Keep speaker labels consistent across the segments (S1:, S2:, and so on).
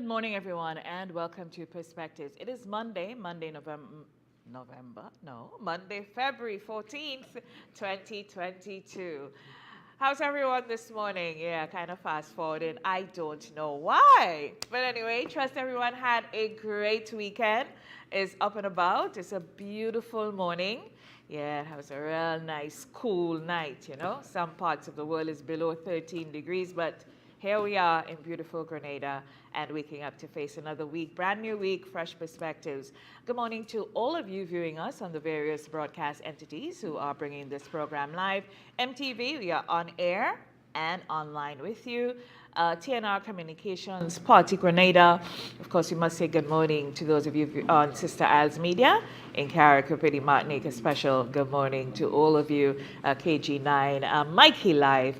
S1: Good morning, everyone, and welcome to Perspectives. It is Monday, February 14th, 2022. How's everyone this morning? Yeah, kind of fast forwarded. I don't know why. But anyway, trust everyone had a great weekend. Is up and about. It's a beautiful morning. Yeah, it was a real nice, cool night, you know. Some parts of the world is below 13 degrees, but here we are in beautiful Grenada and waking up to face another week, brand new week, fresh perspectives. Good morning to all of you viewing us on the various broadcast entities who are bringing this program live. MTV, we are on air and online with you. TNR Communications, Party Grenada. Of course, we must say good morning to those of you on Sister Al's Media in Carrick, Pretty Martinique. A special good morning to all of you. KG9, Mikey Live.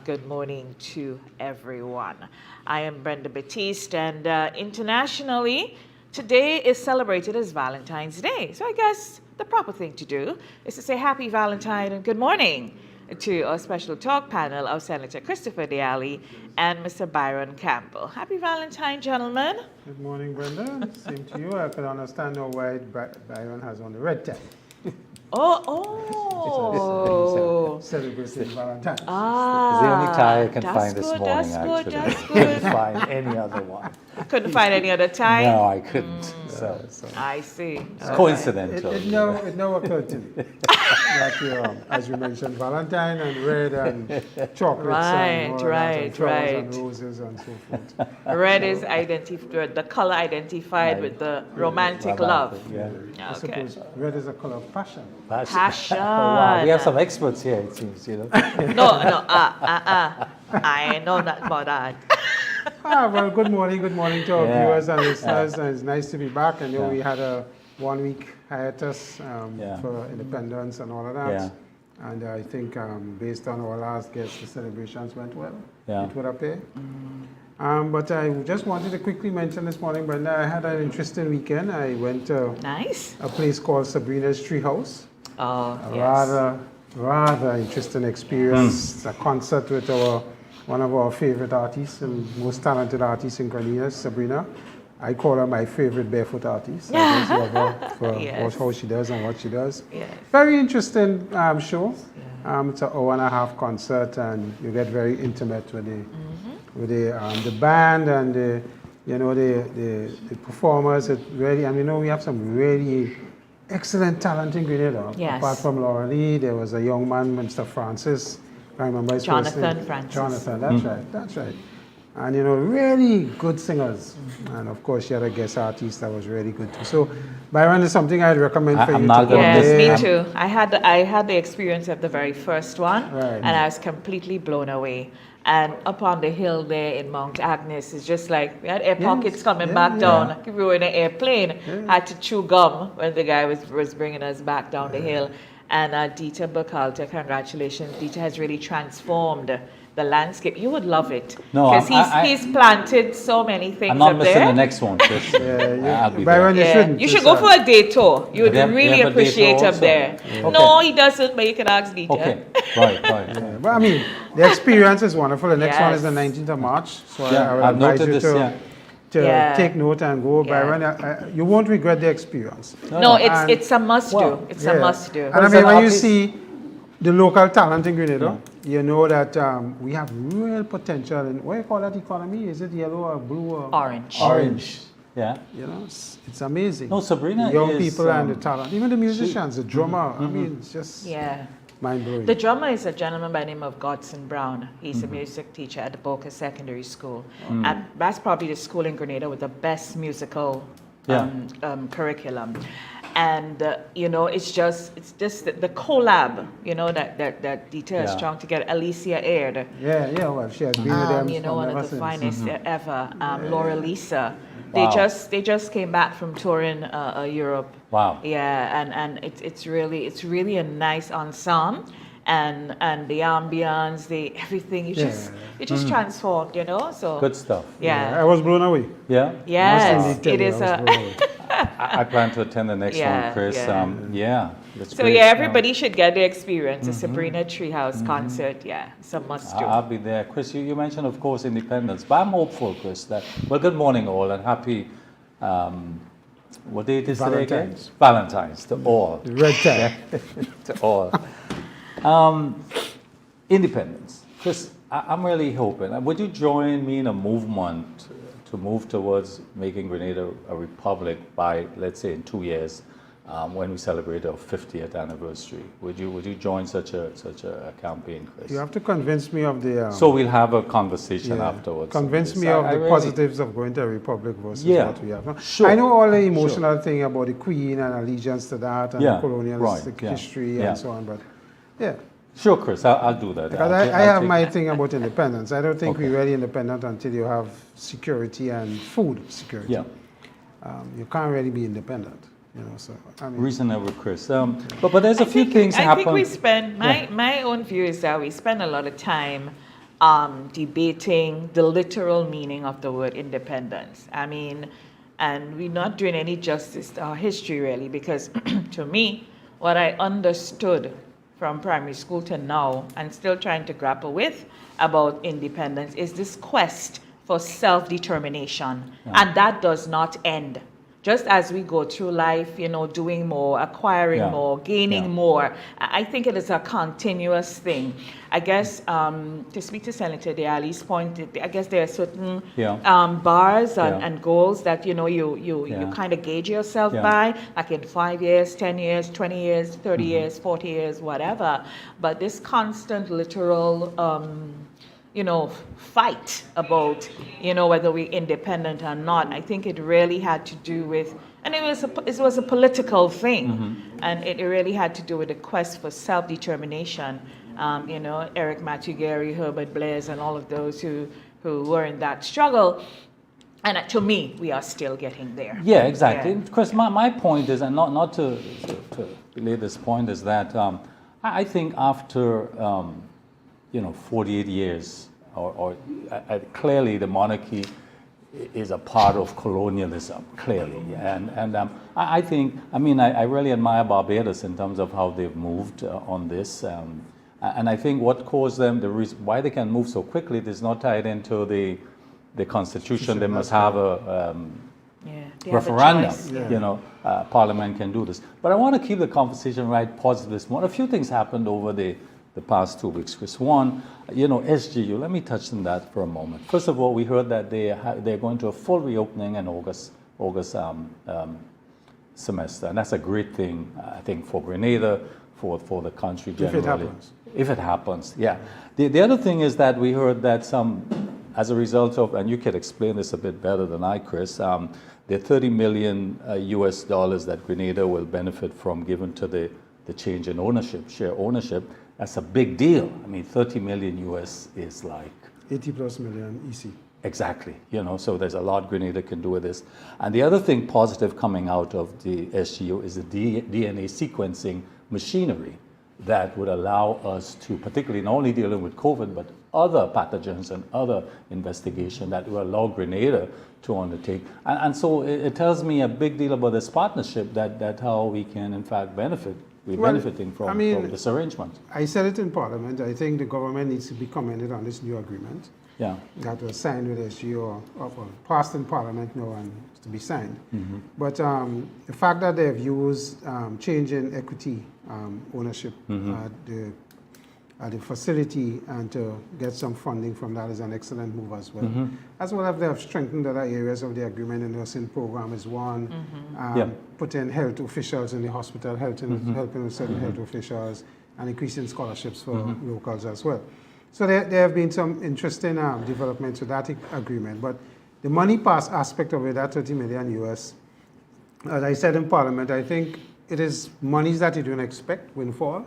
S1: Good morning to everyone. I am Brenda Batiste, and internationally, today is celebrated as Valentine's Day. So I guess the proper thing to do is to say Happy Valentine and good morning to our special talk panel of Senator Christopher Diali and Mr. Byron Campbell. Happy Valentine, gentlemen.
S2: Good morning, Brenda. Same to you. I can understand now why Byron has on the red tie. Celebrating Valentine's.
S3: It's the only tie I can find this morning,
S1: That's
S3: actually.
S1: good, that's
S3: I couldn't find any other one.
S1: Couldn't find any other tie?
S3: No, I couldn't. So
S1: I see.
S3: it's coincidental.
S2: It never occurred to me that as you mentioned, Valentine and red and chocolates and all that, and flowers and roses and so forth.
S1: Red is the color identified with the romantic love.
S3: Yeah.
S2: I suppose red is a color of passion.
S1: Passion.
S3: Oh, wow. We have some experts here, it seems, you know.
S1: I know not about that.
S2: Well, good morning to our viewers and listeners. And it's nice to be back. I know we had a 1 week hiatus for independence and all of that.
S3: Yeah.
S2: And I think based on our last guest, the celebrations went well.
S3: Yeah.
S2: It would appear. But I just wanted to quickly mention this morning, Brenda, I had an interesting weekend. I went to a place called Sabrina's Treehouse.
S1: Oh,
S2: A rather interesting experience. A concert with one of our favorite artists and most talented artists in Grenada, Sabrina. I call her my favorite barefoot artist. I just love her for how she does and what she does.
S1: Yes.
S2: Very interesting show. It's an hour-and-a-half concert, and you get very intimate with the band and the performers. It really, we have some really excellent talent in Grenada.
S1: Yes.
S2: Apart from Laura Lee, there was a young man, Mr. Francis. I remember his first name. Jonathan, that's right. And really good singers. And of course, you had a guest artist that was really good too. So, Byron is something I'd recommend for you to go.
S1: Yes, me too. I had the experience of the very first one, and I was completely blown away. And up on the hill there in Mount Agnes, it's just like we had air pockets coming back down. Like we were in an airplane, had to chew gum when the guy was bringing us back down the hill. And Dieter Burkhalter, congratulations. Dieter has really transformed the landscape. You would love it. Because he's planted so many things
S3: I'm not
S1: up
S3: missing
S1: there.
S3: the next one. I'll be
S2: Byron,
S3: there.
S1: You should go for a day tour. You would really appreciate up there.
S3: Yeah.
S1: No, he doesn't, but you can ask Dieter.
S3: Okay, right.
S2: But the experience is wonderful. The next one is the 19th of March. So I would advise you to take note and go. Byron, you won't regret the experience.
S1: No, it's a must do. It's a must do.
S2: And when you see the local talent in Grenada, you know that we have real potential in, what do you call that economy? Is it yellow or blue or
S1: Orange.
S3: Yeah.
S2: It's amazing.
S3: No, Sabrina
S2: the young
S3: is,
S2: people and the talent, even the musicians, the drummer. It's just mind-blowing.
S1: The drummer is a gentleman by the name of Godson Brown. He's a music teacher at the Boca Secondary School. And that's probably the school in Grenada with the best musical curriculum. And it's just the collab, that Dieter is trying to get. Alicia Aird.
S2: Well, she has been with them.
S1: One of the finest ever. Laura Lisa. Wow. They just came back from touring Europe.
S3: Wow.
S1: Yeah, and it's really a nice ensemble. And the ambience, everything, you just transformed, So
S3: good stuff.
S1: Yeah.
S2: I was blown away.
S3: Yeah.
S1: Yes, it is
S3: I plan to attend the next one, Chris. That's
S1: So
S3: great.
S1: yeah, everybody should get the experience. The Sabrina Treehouse concert, it's a must do.
S3: I'll be there. Chris, you mentioned, of course, independence, but I'm hopeful, Chris, that, well, good morning all and happy, what day it is today again? Valentine's to all.
S2: Red tie.
S3: To all. Independence. Chris, I'm really hoping. Would you join me in a movement to move towards making Grenada a republic by, let's say, in 2 years, when we celebrate our 50th anniversary? Would you join such a campaign, Chris?
S2: You have to convince me of the...
S3: so we'll have a conversation afterwards.
S2: Convince me of the really positives of going to a republic versus what we have.
S3: Sure.
S2: I know all the emotional thing about the Queen and allegiance to that and colonialistic history and so on, but
S3: Sure, Chris, I'll do that.
S2: Because I have my thing about independence. I don't think we're really independent until you have security and food security.
S3: Yeah.
S2: You can't really be independent, so I mean,
S3: reasonable, Chris. But there's a few things happen.
S1: I think we spend, my own view is that we spend a lot of time debating the literal meaning of the word independence. I mean, and we're not doing any justice to our history really, because to me, what I understood from primary school to now and still trying to grapple with about independence is this quest for self-determination. And that does not end. Just as we go through life, doing more, acquiring more, gaining more, I think it is a continuous thing. I guess, to speak to Senator Dialli's point, I guess there are certain bars and goals that, you kind of gauge yourself by, like in 5 years, 10 years, 20 years, 30 years, 40 years, whatever. But this constant literal fight about, whether we're independent or not, I think it really had to do with, and it was a political thing, and it really had to do with the quest for self-determination. Eric Matthew Gary, Herbert Blaise, and all of those who were in that struggle. And to me, we are still getting there.
S3: Yeah, exactly. Yeah. Chris, my point is, and not to belay this point, is that I think after 48 years, or clearly the monarchy is a part of colonialism, clearly. And I think, I really admire Barbados in terms of how they've moved on this. And I think what caused them, the reason why they can move so quickly, it is not tied into the Constitution. They must have a referendum. Parliament can do this. But I want to keep the conversation right positive this morning. A few things happened over the past 2 weeks, Chris. One, SGU, let me touch on that for a moment. First of all, we heard that they're going to a full reopening in August semester, and that's a great thing, I think, for Grenada, for the country generally. If it happens, yeah. The other thing is that we heard that as a result of, and you can explain this a bit better than I, Chris, the $30 million US that Grenada will benefit from given to the change in ownership, share ownership. That's a big deal. 30 million US is like
S2: 80 plus million EC.
S3: Exactly. So there's a lot Grenada can do with this. And the other thing positive coming out of the SGU is the DNA sequencing machinery that would allow us to, particularly not only dealing with COVID, but other pathogens and other investigation that will allow Grenada to undertake. And so it tells me a big deal about this partnership, that how we can in fact benefit. We're benefiting from this arrangement.
S2: I said it in Parliament. I think the government needs to be commended on this new agreement. That was signed with SGU or passed in Parliament now and to be signed. But the fact that they've used change in equity ownership at the facility and to get some funding from that is an excellent move as well. As well as they have strengthened other areas of the agreement. The nursing program is one. Put in health officials in the hospital, helping with certain health officials, and increasing scholarships for locals as well. So there have been some interesting developments with that agreement. But the money pass aspect of it, that 30 million US, as I said in Parliament, I think it is monies that you don't expect windfall.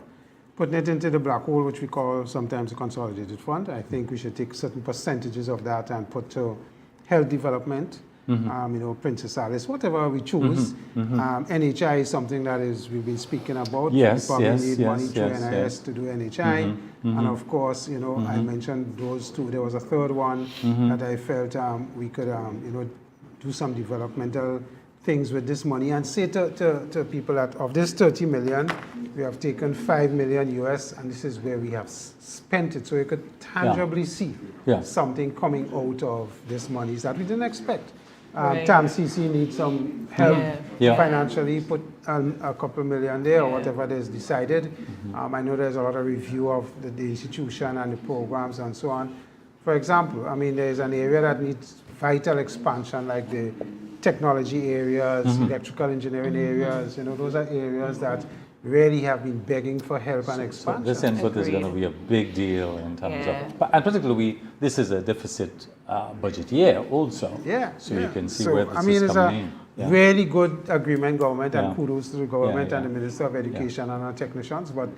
S2: Putting it into the black hole, which we call sometimes a consolidated fund. I think we should take certain percentages of that and put to health development, Princess Alice, whatever we choose. NHI is something that we've been speaking about. We probably need money through NIS to do NHI. And of course, I mentioned those two. There was a third one that I felt we could, do some developmental things with this money and say to people that of this 30 million, we have taken 5 million US, and this is where we have spent it. So you could tangibly see something coming out of this money that we didn't expect. TAMCC needs some help financially, put a couple million there or whatever it is decided. I know there's a lot of review of the institution and the programs and so on. For example, I mean, there's an area that needs vital expansion, like the technology areas, electrical engineering areas. You know, those are areas that really have been begging for help and expansion.
S3: So this input is going to be a big deal in terms of, and particularly this is a deficit budget year also. So you can see where this is coming in.
S2: It's a really good agreement, government, and kudos to the government and the Minister of Education and our technicians. But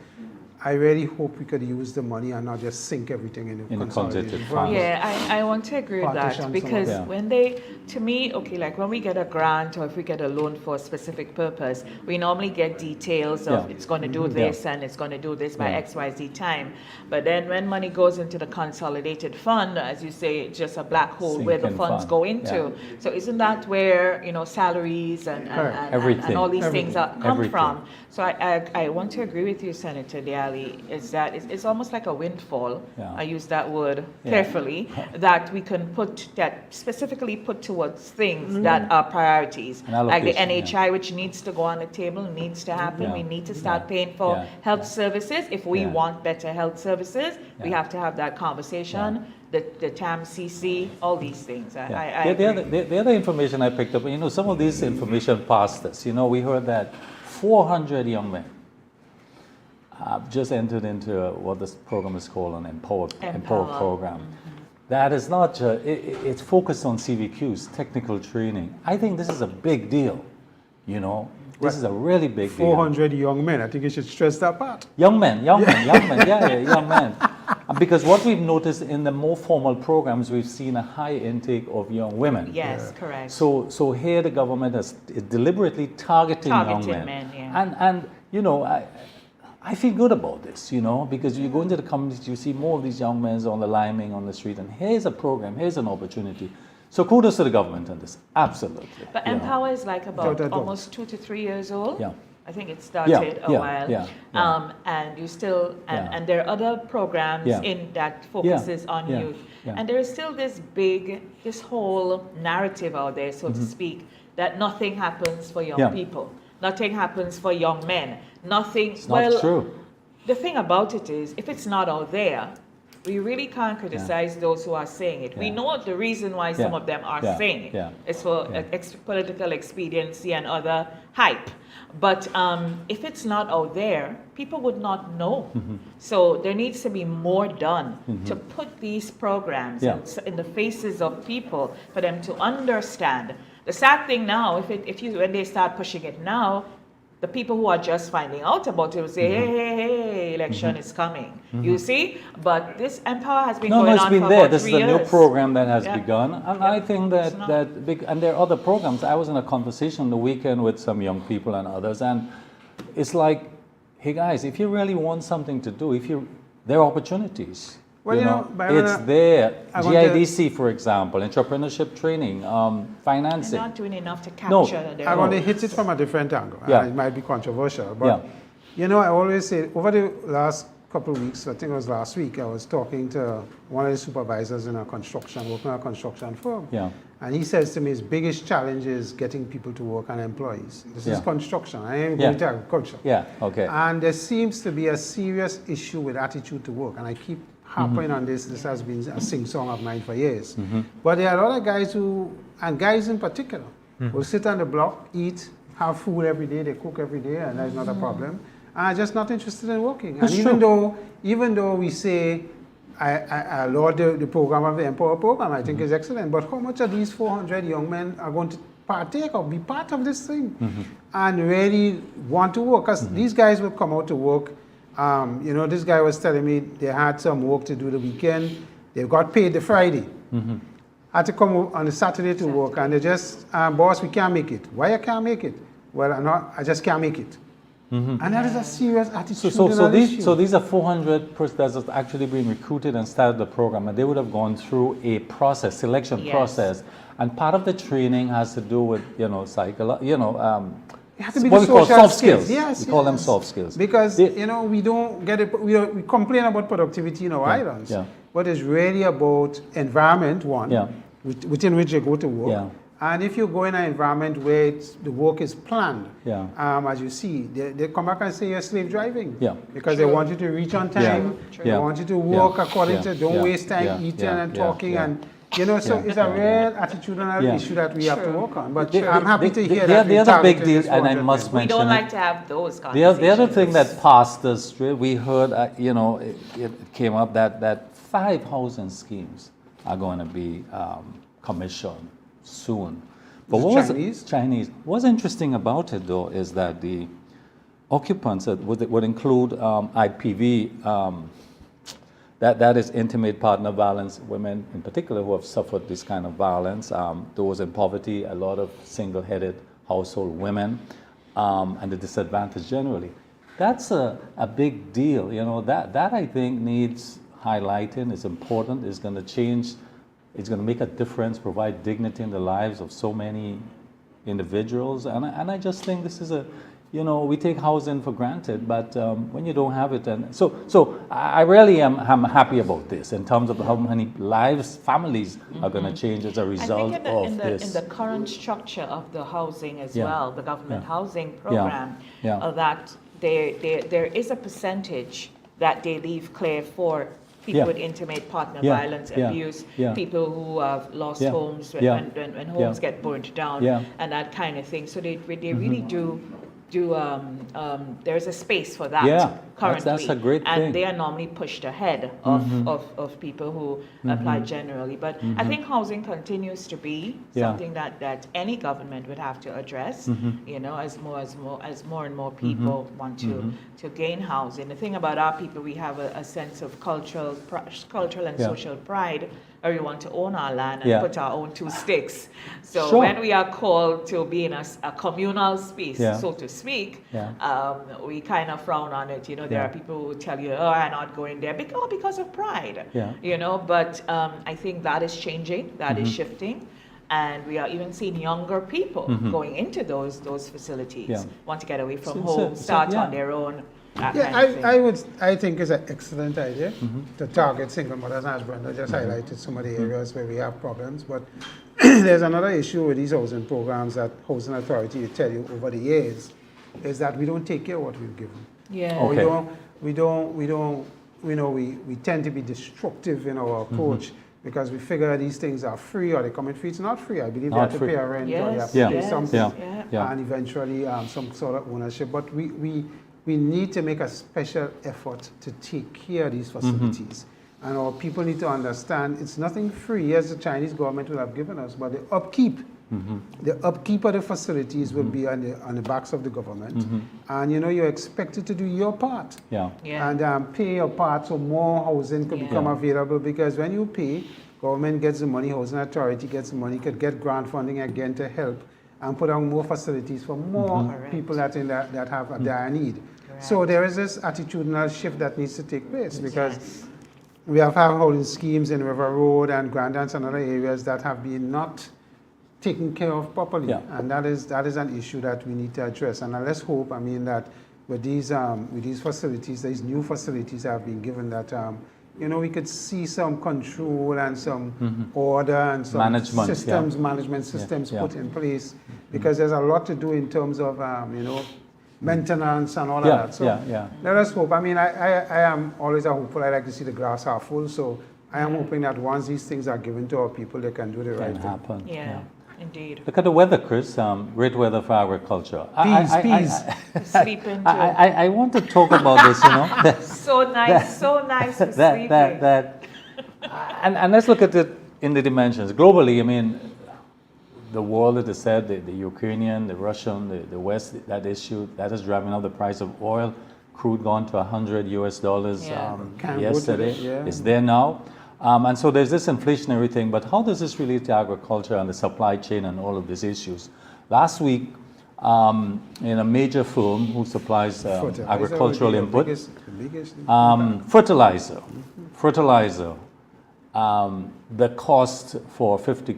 S2: I really hope we could use the money and not just sink everything in the consolidated fund.
S1: I want to agree with that, because when they, to me, okay, like when we get a grant or if we get a loan for a specific purpose, we normally get details of it's going to do this and it's going to do this by XYZ time. But then when money goes into the consolidated fund, as you say, it's just a black hole where the funds go into. So isn't that where, you know, salaries and all these things come from? So I want to agree with you, Senator Diallo. Is that it's almost like a windfall. I use that word carefully, that we can specifically put towards things that are priorities, like the NHI, which needs to go on the table, needs to happen. We need to start paying for health services. If we want better health services, we have to have that conversation. The TAMCC, all these things.
S3: The other information I picked up, you know, some of this information passed us. You know, we heard that 400 young men just entered into what this program is called an Empowered program. That is not it's focused on CVQs, technical training. I think this is a big deal, you know. This is a really big
S2: 400 young men. I think you should stress that part.
S3: Young men, young men. Because what we've noticed in the more formal programs, we've seen a high intake of young women.
S1: Yes, correct.
S3: So here the government is deliberately targeting young men. And you know, I feel good about this, you know, because you go into the communities, you see more of these young men on the liming on the street, and here's a program, here's an opportunity. So kudos to the government on this, absolutely.
S1: But Empower is like about almost 2 to 3 years old. I think it started a while. And you still, and there are other programs in that focuses on youth. And there is still this whole narrative out there, so to speak, that nothing happens for young people. Nothing happens for young men. Nothing.
S3: It's not true.
S1: The thing about it is, if it's not out there, we really can't criticize those who are saying it. We know the reason why some of them are saying it. It's for political expediency and other hype. But if it's not out there, people would not know. So there needs to be more done to put these programs in the faces of people for them to understand. The sad thing now, when they start pushing it now, the people who are just finding out about it will say, hey, election is coming. You see? But this Empower has been going on for about 3 years.
S3: This is a new program that has begun. And I think and there are other programs. I was in a conversation on the weekend with some young people and others, and it's like, hey guys, if you really want something to do, there are opportunities.
S2: Well, you know,
S3: it's there. GIDC, for example, entrepreneurship training, financing.
S1: They're not doing enough to capture
S2: I want to hit it from a different angle. It might be controversial, but you know, I always say, over the last couple of weeks, I think it was last week, I was talking to one of the supervisors in working in a construction firm. And he says to me, his biggest challenge is getting people to work and employees. This is construction. I am going to agriculture. And there seems to be a serious issue with attitude to work. And I keep harping on this. This has been a sing-song of mine for years. But there are a lot of guys and guys in particular, will sit on the block, eat, have food every day, they cook every day, and that's not a problem. And are just not interested in working. And even though we say, I laud the program of the Empower program, I think is excellent, but how much of these 400 young men are going to partake or be part of this thing and really want to work? Because these guys will come out to work. You know, this guy was telling me they had some work to do the weekend. They got paid the Friday. Had to come on the Saturday to work, and they just, boss, we can't make it. Why I can't make it? Well, I just can't make it. And that is a serious attitude.
S3: So these are 400 persons that have actually been recruited and started the program, and they would have gone through a process, selection process, and part of the training has to do with
S2: it has to be
S3: what we call soft skills.
S2: Yes,
S3: we call them soft skills
S2: because we don't get it. We complain about productivity in our islands, but it's really about environment within which you go to work.
S3: Yeah.
S2: And if you go in an environment where the work is planned, as you see, they come back and say you're slave driving. Because they want you to reach on time, they want you to work according to, don't waste time eating and talking. And so it's a real attitudinal issue that we have to work on. But I'm happy to hear that.
S3: The other big deal, and I must mention,
S1: we don't like to have those conversations.
S3: The other thing that passed us, we heard, it came up that 5 housing schemes are going to be commissioned soon. But Chinese. What's interesting about it, though, is that the occupants would include IPV, that is intimate partner violence, women in particular who have suffered this kind of violence, those in poverty, a lot of single-headed household women, and the disadvantaged generally. That's a big deal. That I think needs highlighting. It's important. It's going to change. It's going to make a difference, provide dignity in the lives of so many individuals. And I just think this is we take housing for granted, but when you don't have it, and so I really am happy about this in terms of how many lives, families are going to change as a result of this.
S1: In the current structure of the housing as well, the government housing program, that there is a percentage that they leave clear for people with intimate partner violence, abuse, people who have lost homes when homes get burnt down, and that kind of thing. So they really do there's a space for that currently.
S3: That's a great thing.
S1: And they are normally pushed ahead of people who apply generally. But I think housing continues to be something that any government would have to address, as more and more people want to gain housing. The thing about our people, we have a sense of cultural and social pride. Or we want to own our land and put our own 2 sticks. So when we are called to be in a communal space, so to speak, we kind of frown on it. There are people who tell you, "Oh, I'm not going there," because of pride. But I think that is changing. That is shifting. And we are even seeing younger people going into those facilities, want to get away from home, start on their own.
S2: I think it's an excellent idea to target single mothers, as Brenda just highlighted some of the areas where we have problems. But there's another issue with these housing programs that Housing Authority will tell you over the years is that we don't take care of what we've given. We tend to be destructive in our approach because we figure these things are free or they come in free. It's not free. I believe they have to pay a rent or they have to pay something and eventually some sort of ownership. But we need to make a special effort to take care of these facilities. And our people need to understand it's nothing free. Yes, the Chinese government will have given us, but the upkeep of the facilities will be on the backs of the government. And you're expected to do your part. And pay your part so more housing could become available, because when you pay, government gets the money, Housing Authority gets the money, could get grant funding again to help and put on more facilities for more people that have a dire need. So there is this attitudinal shift that needs to take place, because we have housing schemes in River Road and Grenada and other areas that have been not taken care of properly, and that is an issue that we need to address. And let's hope, that with these facilities, these new facilities that have been given, that we could see some control and some order and some management systems put in place, because there's a lot to do in terms of maintenance and all of that. So let us hope. I am always a hopeful. I like to see the glass half full. So I am hoping that once these things are given to our people, they can do the right thing.
S1: Yeah. Indeed.
S3: Look at the weather, Chris. Great weather for agriculture.
S2: Peas.
S1: Sleeping too.
S3: I want to talk about this,
S1: So nice for sleeping.
S3: And let's look at it in the dimensions. Globally, the world, as I said, the Ukrainian, the Russian, the West, that issue, that is driving up the price of oil. Crude gone to $100 yesterday. It's there now. And so there's this inflationary thing, but how does this relate to agriculture and the supply chain and all of these issues? Last week, in a major firm who supplies agricultural input.
S2: The biggest
S3: Fertilizer. Fertilizer. The cost for 50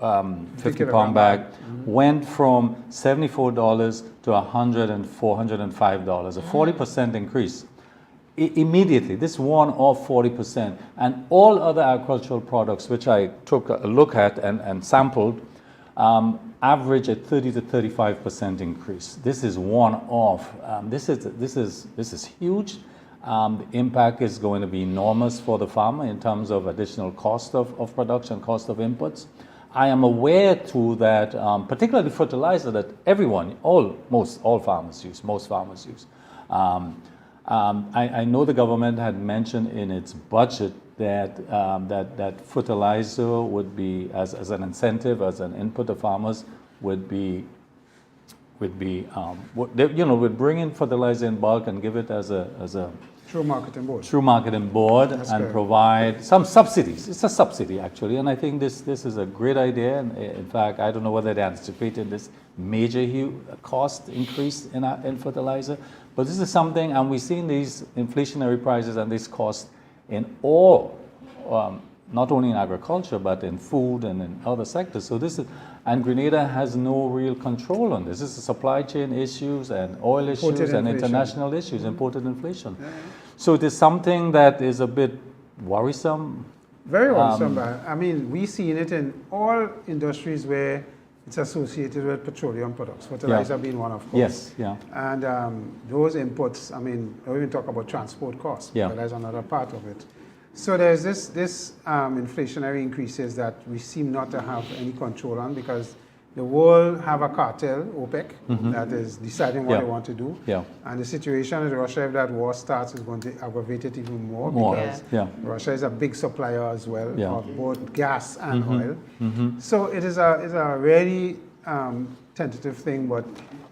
S3: 50-pound bag went from $74 to $104, $105, a 40% increase. Immediately, this one-off 40%, and all other agricultural products, which I took a look at and sampled, average a 30 to 35% increase. This is one-off. This is huge. The impact is going to be enormous for the farmer in terms of additional cost of production, cost of inputs. I am aware too that, particularly fertilizer, that most farmers use. I know the government had mentioned in its budget that that fertilizer would be, as an incentive, as an input to farmers, would bring in fertilizer in bulk and give it as a
S2: True marketing board.
S3: And provide some subsidies. It's a subsidy, actually, and I think this is a great idea. And in fact, I don't know whether they anticipated this major cost increase in fertilizer, but this is something, and we've seen these inflationary prices and these costs in all, not only in agriculture, but in food and in other sectors. So and Grenada has no real control on this. This is supply chain issues and oil issues and international issues, imported inflation. Yeah. So it is something that is a bit worrisome.
S2: Very worrisome. I mean, we've seen it in all industries where it's associated with petroleum products, fertilizer being one, of course.
S3: Yes, yeah.
S2: And those inputs, I mean, I don't even talk about transport costs, but that's another part of it. So there's this inflationary increases that we seem not to have any control on, because the world have a cartel, OPEC, that is deciding what they want to do. Yeah. And the situation with Russia, if that war starts, is going to aggravate it even more. Because Russia is a big supplier as well of both gas and oil. So it is a really tentative thing, but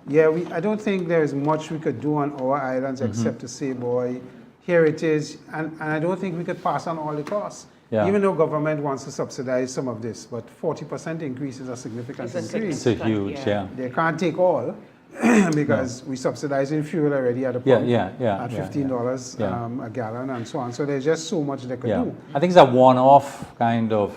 S2: I don't think there is much we could do on our islands except to say, boy, here it is, and I don't think we could pass on all the costs. Yeah. Even though government wants to subsidize some of this, but 40% increase is a significant increase.
S3: It's a huge,
S2: They can't take all because we subsidizing fuel already at the pump at $15 a gallon and so on. So there's just so much they could do.
S3: I think it's a one-off kind of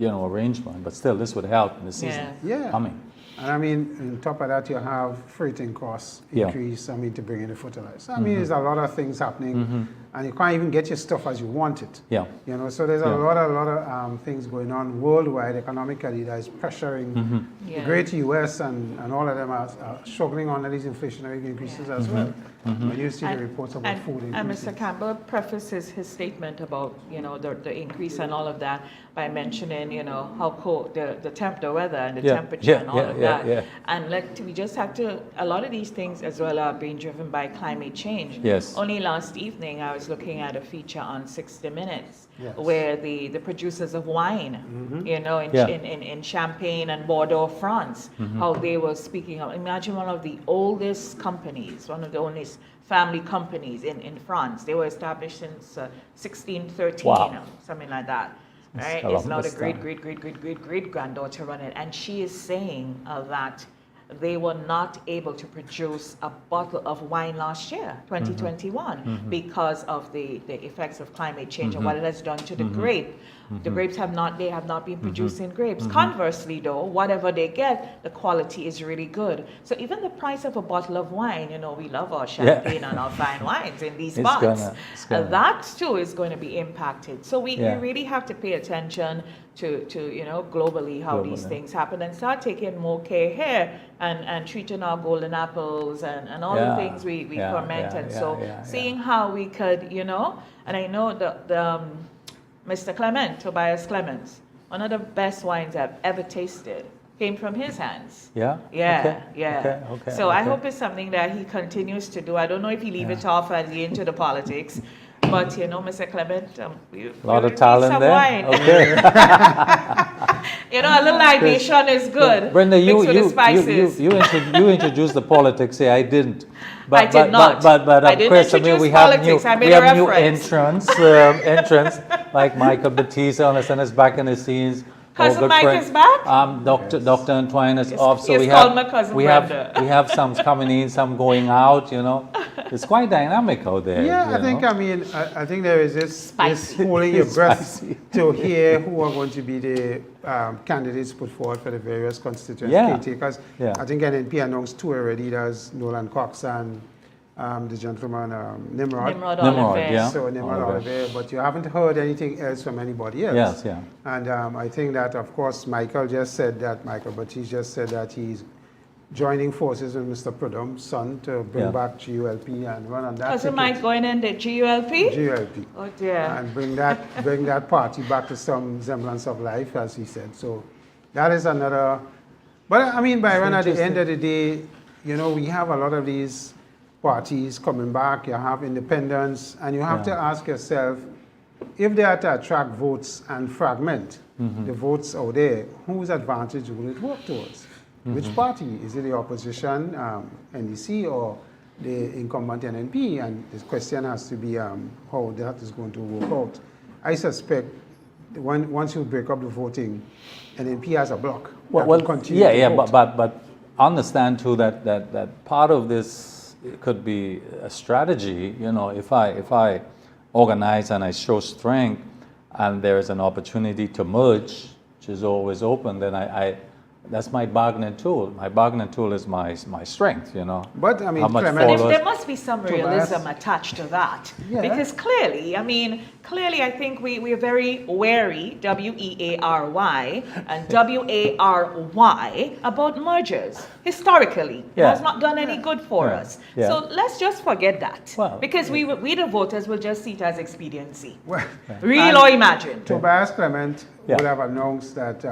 S3: arrangement, but still this would help in the season coming.
S2: And I mean, on top of that, you have freighting costs increase, to bring in the fertilizer. I mean, there's a lot of things happening, and you can't even get your stuff as you want it. Yeah. So there's a lot of things going on worldwide economically that is pressuring the great US, and all of them are struggling under these inflationary increases as well. When you see the reports about food increases.
S1: And Mr. Campbell prefaces his statement about, the increase and all of that by mentioning, how cold the weather and the temperature and all of that. And we just have to, a lot of these things as well are being driven by climate change.
S3: Yes.
S1: Only last evening I was looking at a feature on 60 Minutes where the producers of wine, in Champagne and Bordeaux, France, how they were speaking of, imagine one of the oldest companies, one of the oldest family companies in France. They were established since 1613, something like that. Right? It's now the great granddaughter running, and she is saying that they were not able to produce a bottle of wine last year, 2021, because of the effects of climate change and what it has done to the grape. The grapes have not been producing grapes. Conversely though, whatever they get, the quality is really good. So even the price of a bottle of wine, we love our champagne and our fine wines in these spots. That too is going to be impacted. So we really have to pay attention to globally how these things happen, and start taking more care here and treating our golden apples and all the things we ferment. Seeing how we could, and I know the Mr. Tobias Clements, one of the best wines I've ever tasted came from his hands. Okay. So I hope it's something that he continues to do. I don't know if he leave it off as he into the politics, but Mr. Clement,
S3: a lot of talent there.
S1: Wine. Okay. A little libation is good.
S3: Brenda, you introduced the politics here. I didn't.
S1: I did not.
S3: But of course, we have new entrants like Michael Batista, understand, is back in the scenes.
S1: Cousin Mike is back?
S3: Dr. Antoine is off, so
S1: we have my cousin
S3: we have some coming in, some going out. It's quite dynamic out there.
S2: Yeah, I think there is this holding your breath to hear who are going to be the candidates put forward for the various constituencies. Because I think NNP announced 2 already. There's Nolan Cox and the gentleman Nimrod
S1: Oliver.
S2: So Nimrod Oliver, but you haven't heard anything else from anybody else.
S3: Yes,
S2: And I think that, of course, Michael just said that he's joining forces with Mr. Prudhom's son to bring back GULP and run on that.
S1: Cousin Mike going in the GULP?
S2: GULP.
S1: Oh dear.
S2: And bring that party back to some semblance of life, as he said. So that is another. But Byron, at the end of the day, we have a lot of these parties coming back. You have independents, and you have to ask yourself, if they are to attract votes and fragment the votes out there, whose advantage will it work towards? Which party? Is it the opposition, NDC, or the incumbent NNP? And this question has to be how that is going to work out. I suspect once you break up the voting, NNP has a block.
S3: But understand too that part of this could be a strategy. If I organize and I show strength, and there is an opportunity to merge, which is always open, then that's my bargaining tool. My bargaining tool is my strength,
S2: But
S1: there must be some realism attached to that. Yeah. Because clearly, I think we are very wary, W-E-A-R-Y and W-A-R-Y, about mergers. Historically, it has not done any good for us. Yeah. So let's just forget that. Because we the voters will just see it as expediency. Real or imagined.
S2: Tobias Clement will have announced that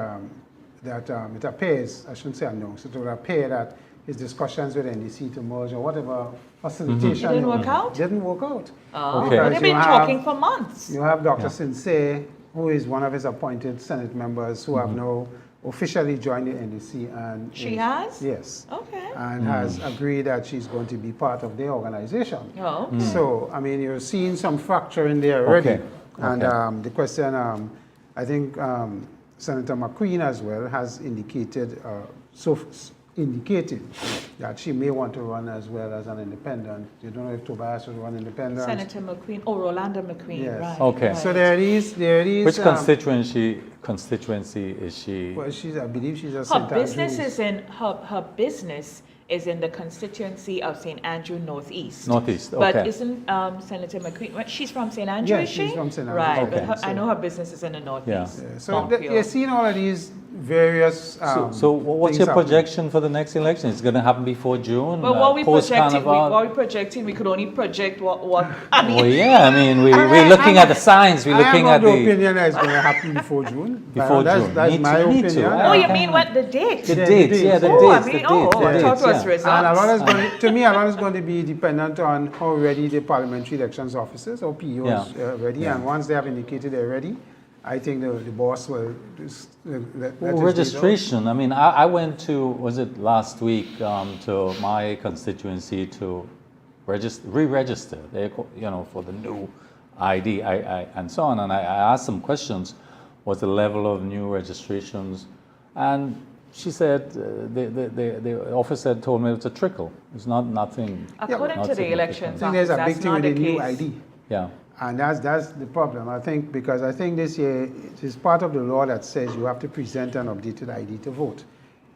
S2: it appears, I shouldn't say announced, it will appear that his discussions with NDC to merge or whatever facilitation
S1: didn't work out.
S2: Oh,
S1: okay. They've been talking for months.
S2: You have Dr. Sincere, who is one of his appointed Senate members, who have now officially joined the NDC. And
S1: she has?
S2: Yes.
S1: Okay.
S2: And has agreed that she's going to be part of the organization.
S1: Oh.
S2: So, you're seeing some fracture in there already. Okay. And the question, I think, Senator McQueen as well has indicated that she may want to run as well as an independent. You don't know if Tobias will run independent.
S1: Senator McQueen, Rolanda McQueen,
S2: yes.
S1: Right.
S3: Okay.
S1: Right.
S2: So there is.
S3: Which constituency is she?
S2: Well, I believe she's a
S1: her business is in the constituency of St. Andrew Northeast.
S3: Northeast, okay.
S1: But isn't Senator McQueen, she's from St. Andrew, is she?
S2: She's from St. Andrew.
S1: Right,
S3: okay.
S1: but I know her business is in the Northeast.
S2: Yeah. So you're seeing all of these various
S3: so what's your projection for the next election? It's going to happen before June?
S1: But what we're projecting, we could only project what
S3: Well, yeah, we're looking at the signs. We're looking at
S2: the opinion that it's going to happen before June.
S3: Before June.
S2: That's my opinion.
S1: Oh, you mean what, the date?
S3: The dates, yeah, the dates.
S1: I thought it was results.
S2: And a lot is going to be dependent on how ready the parliamentary elections officers or POs are ready. Yeah. And once they have indicated they're ready, I think the boss will let
S3: registration. I went to, was it last week, to my constituency to re-register, for the new ID and so on. And I asked some questions. What's the level of new registrations? And she said, the officer told me it's a trickle. It's nothing.
S1: According to the elections,
S2: I think there's a big thing with the new ID.
S3: Yeah.
S2: And that's the problem, I think, because I think this year it is part of the law that says you have to present an updated ID to vote.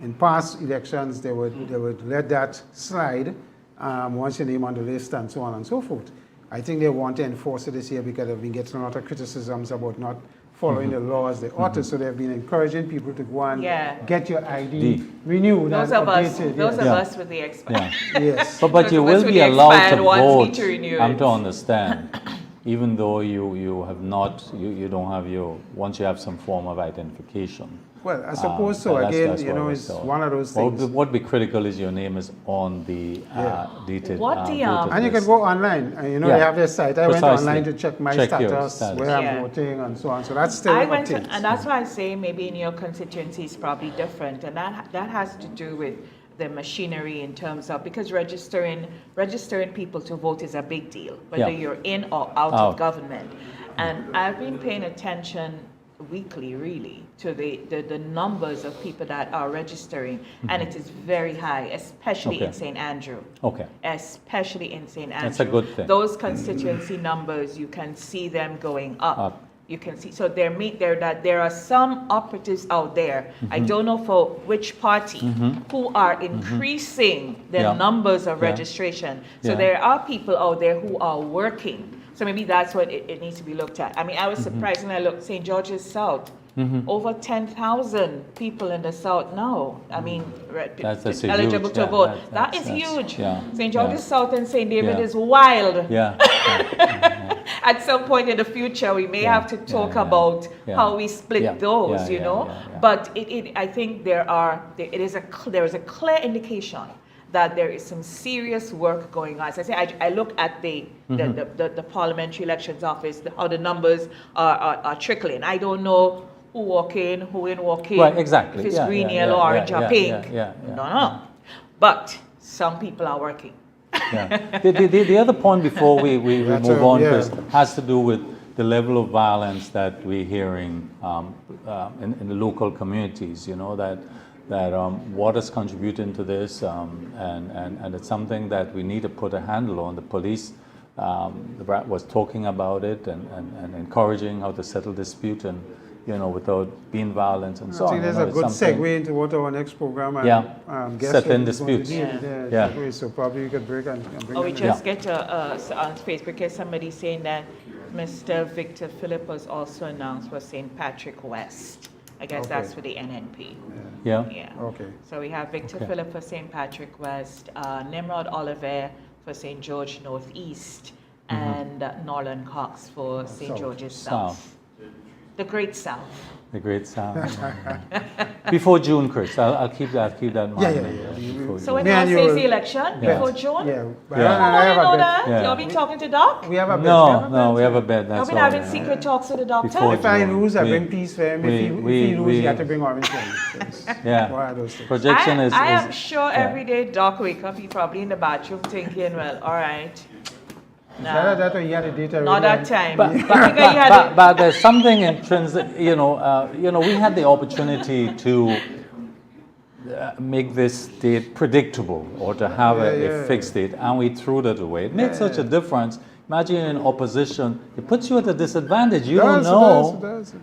S2: In past elections, they would let that slide once your name on the list and so on and so forth. I think they want to enforce it this year because they've been getting a lot of criticisms about not following the laws they ought to. So they've been encouraging people to go and get your ID renewed and updated.
S1: Those of us with the expired.
S2: Yes.
S3: But you will be allowed to vote. I'm to understand. Even though you have not, you don't have once you have some form of identification.
S2: Well, I suppose so. Again, it's one of those things.
S3: What would be critical is your name is on the dated.
S2: And you can go online. They have their site. I went online to check my status, where I'm voting, and so on. So that's still
S1: and that's why I say maybe in your constituency is probably different, and that has to do with the machinery in terms of, because registering people to vote is a big deal, whether you're in or out of government. And I've been paying attention weekly, really, to the numbers of people that are registering, and it is very high, especially in St. Andrew.
S3: Okay.
S1: Especially in St. Andrew.
S3: That's a good thing.
S1: Those constituency numbers, you can see them going up. You can see, so there are some operatives out there, I don't know for which party, who are increasing the numbers of registration. So there are people out there who are working. So maybe that's what it needs to be looked at. I mean, I was surprised when I looked St. George's South. Over 10,000 people in the South now. I mean,
S3: that's
S1: eligible
S3: huge,
S1: to vote. That is huge.
S3: Yeah,
S1: St. George's South and St. David is wild.
S3: Yeah.
S1: At some point in the future, we may have to talk about how we split those, you know. But I think there is a clear indication that there is some serious work going on. As I say, I look at the parliamentary elections office, how the numbers are trickling. I don't know who walk in, who ain't walk in.
S3: Right, exactly.
S1: If it's green, yellow, orange, or pink. No. But some people are working.
S3: The other point before we move on has to do with the level of violence that we're hearing in the local communities, you know, that what is contributing to this, and it's something that we need to put a handle on. The police was talking about it and encouraging how to settle dispute and, you know, without being violent and so on.
S2: I think there's a good segue into what our next program guest
S3: settle disputes.
S2: So probably we could break and bring
S1: we just get on Facebook somebody saying that Mr. Victor Philip was also announced for St. Patrick West. I guess that's for the NNP.
S3: Yeah.
S2: Okay.
S1: So we have Victor Philip for St. Patrick West, Nimrod Oliver for St. George Northeast, and Norland Cox for St. George's South. The Great South.
S3: The Great South. Before June, Chris. I'll keep that in mind.
S1: So when you say the election, before June?
S2: Yeah.
S1: I know that. You'll be talking to Doc?
S2: We have a bed.
S3: No, we have a bed.
S1: You've been having secret talks with the doctor?
S2: If I lose, I bring peace for him. If he lose, you have to bring orange for him.
S3: One of those things. Projection is...
S1: I am sure every day Doc wake up, he's probably in the bathroom thinking, well, all right.
S2: Nah, that you had the data
S1: not that time.
S3: But there's something intrinsic, you know, we had the opportunity to make this date predictable or to have a fixed date, and we threw that away. It made such a difference. Imagine in opposition, it puts you at a disadvantage. You don't know.
S2: It does.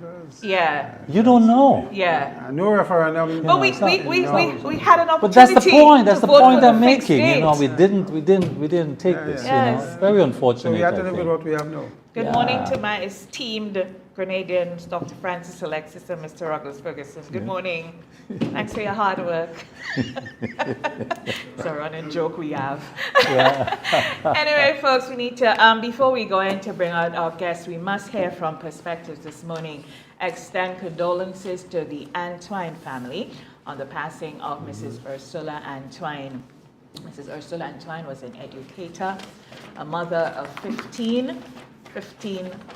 S1: Yeah.
S3: You don't know.
S1: Yeah.
S2: No referendum.
S1: But we had an opportunity.
S3: But that's the point. That's the point I'm making.
S1: Date.
S3: You know, we didn't take this.
S1: Yes.
S3: You know, very unfortunate.
S2: So we have to live with what we have now.
S1: Good morning to my esteemed Grenadians, Dr. Francis Alexis and Mr. Ruggles Ferguson. Good morning. Thanks for your hard work. It's a running joke we have. Anyway, folks, we need to, before we go in to bring out our guests, we must hear from perspectives this morning. Extend condolences to the Antwine family on the passing of Mrs. Ursula Antwine. Mrs. Ursula Antwine was an educator, a mother of 15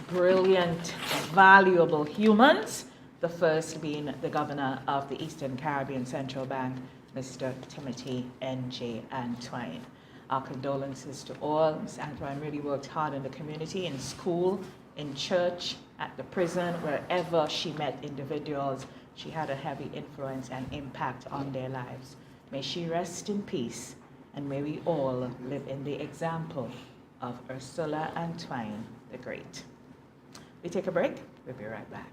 S1: brilliant, valuable humans, the first being the governor of the Eastern Caribbean Central Bank, Mr. Timothy N.J. Antwine. Our condolences to all. Ms. Antwine really worked hard in the community, in school, in church, at the prison, wherever she met individuals. She had a heavy influence and impact on their lives. May she rest in peace, and may we all live in the example of Ursula Antwine the Great. We take a break. We'll be right back.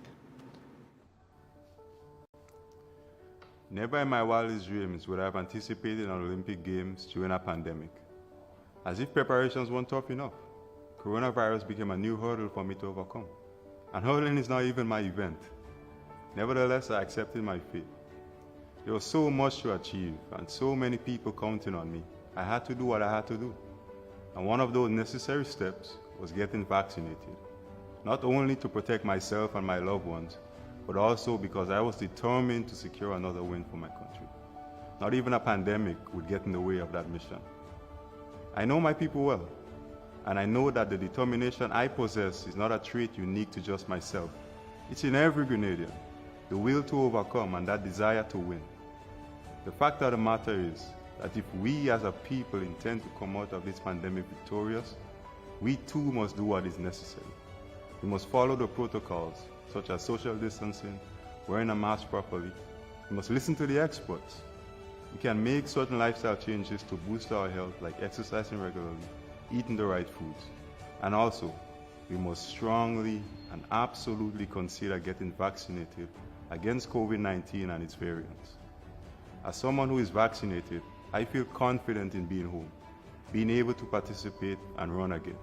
S4: Never in my wildest dreams would I have anticipated an Olympic Games during a pandemic. As if preparations weren't tough enough, coronavirus became a new hurdle for me to overcome. And hurdling is not even my event. Nevertheless, I accepted my fate. There was so much to achieve and so many people counting on me. I had to do what I had to do. And one of those necessary steps was getting vaccinated, not only to protect myself and my loved ones, but also because I was determined to secure another win for my country. Not even a pandemic would get in the way of that mission. I know my people well, and I know that the determination I possess is not a trait unique to just myself. It's in every Grenadian, the will to overcome and that desire to win. The fact of the matter is that if we as a people intend to come out of this pandemic victorious, we too must do what is necessary. We must follow the protocols, such as social distancing, wearing a mask properly. We must listen to the experts. We can make certain lifestyle changes to boost our health, like exercising regularly, eating the right foods. And also, we must strongly and absolutely consider getting vaccinated against COVID-19 and its variants. As someone who is vaccinated, I feel confident in being home, being able to participate and run again.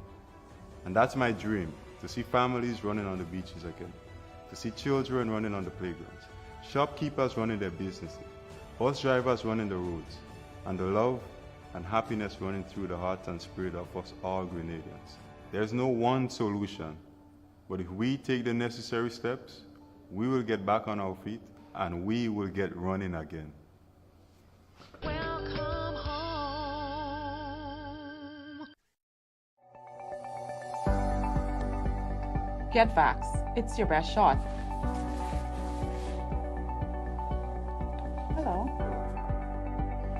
S4: And that's my dream, to see families running on the beaches again, to see children running on the playgrounds, shopkeepers running their businesses, bus drivers running the roads, and the love and happiness running through the heart and spirit of us all Grenadians. There's no one solution, but if we take the necessary steps, we will get back on our feet and we will get running again.
S5: Welcome home.
S6: Get Vax. It's your best shot. Hello.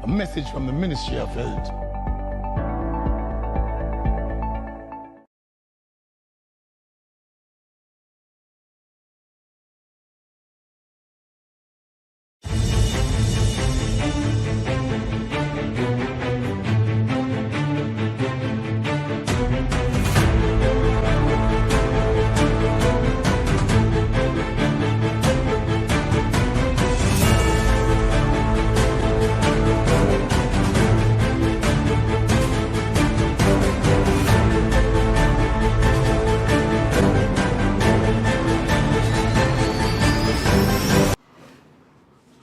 S7: A message from the Ministry of Health.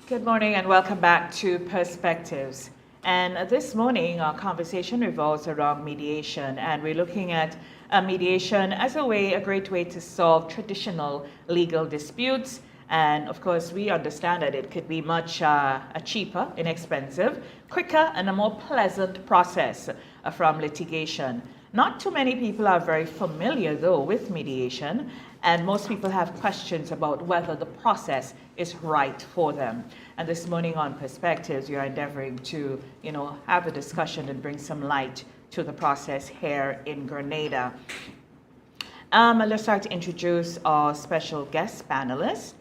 S1: Good morning and welcome back to Perspectives. And this morning our conversation revolves around mediation, and we're looking at mediation as a great way to solve traditional legal disputes. And of course we understand that it could be much cheaper, inexpensive, quicker and a more pleasant process from litigation. Not too many people are very familiar though with mediation, and most people have questions about whether the process is right for them. And this morning on Perspectives, we are endeavoring to, have a discussion and bring some light to the process here in Grenada. Let's start to introduce our special guest panelist,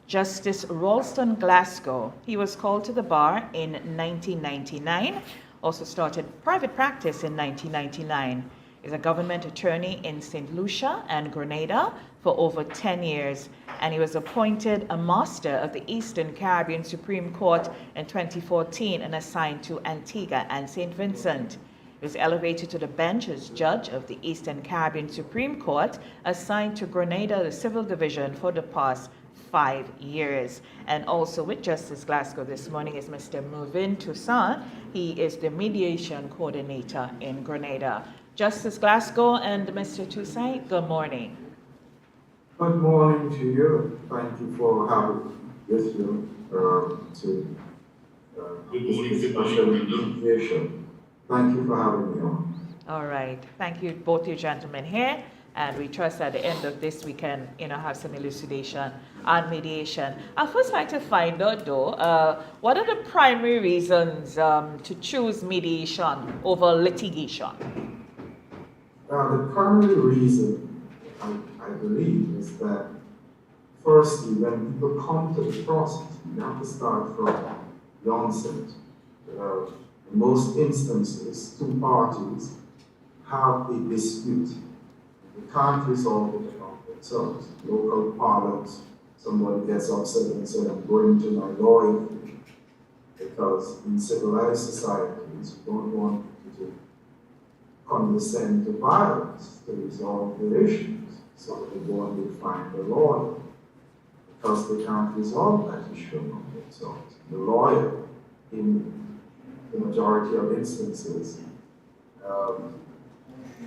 S1: Justice Raulston Glascow. He was called to the bar in 1999, also started private practice in 1999. Is a government attorney in St. Lucia and Grenada for over 10 years, and he was appointed a master of the Eastern Caribbean Supreme Court in 2014 and assigned to Antigua and St. Vincent. He was elevated to the bench as judge of the Eastern Caribbean Supreme Court, assigned to Grenada, the Civil Division, for the past 5 years. And also with Justice Glascow this morning is Mr. Mervyn Toussaint. He is the mediation coordinator in Grenada. Justice Glascow and Mr. Toussaint, good morning.
S8: Good morning to you. Thank you for having this to this discussion. Thank you for having me on.
S1: All right. Thank you, both you gentlemen here. And we trust at the end of this we can, have some elucidation on mediation. I'd first like to find out, though, what are the primary reasons to choose mediation over litigation?
S8: The primary reason, I believe, is that firstly, when people come to the process, you have to start from the onset. In most instances, two parties have a dispute. They can't resolve it among themselves. Local parlance, somebody gets upset and says, I'm going to my lawyer, because in civilized societies, you don't want to condescend to violence to resolve the issues. So they go and they find a lawyer because they can't resolve that issue among themselves. The lawyer, in the majority of instances,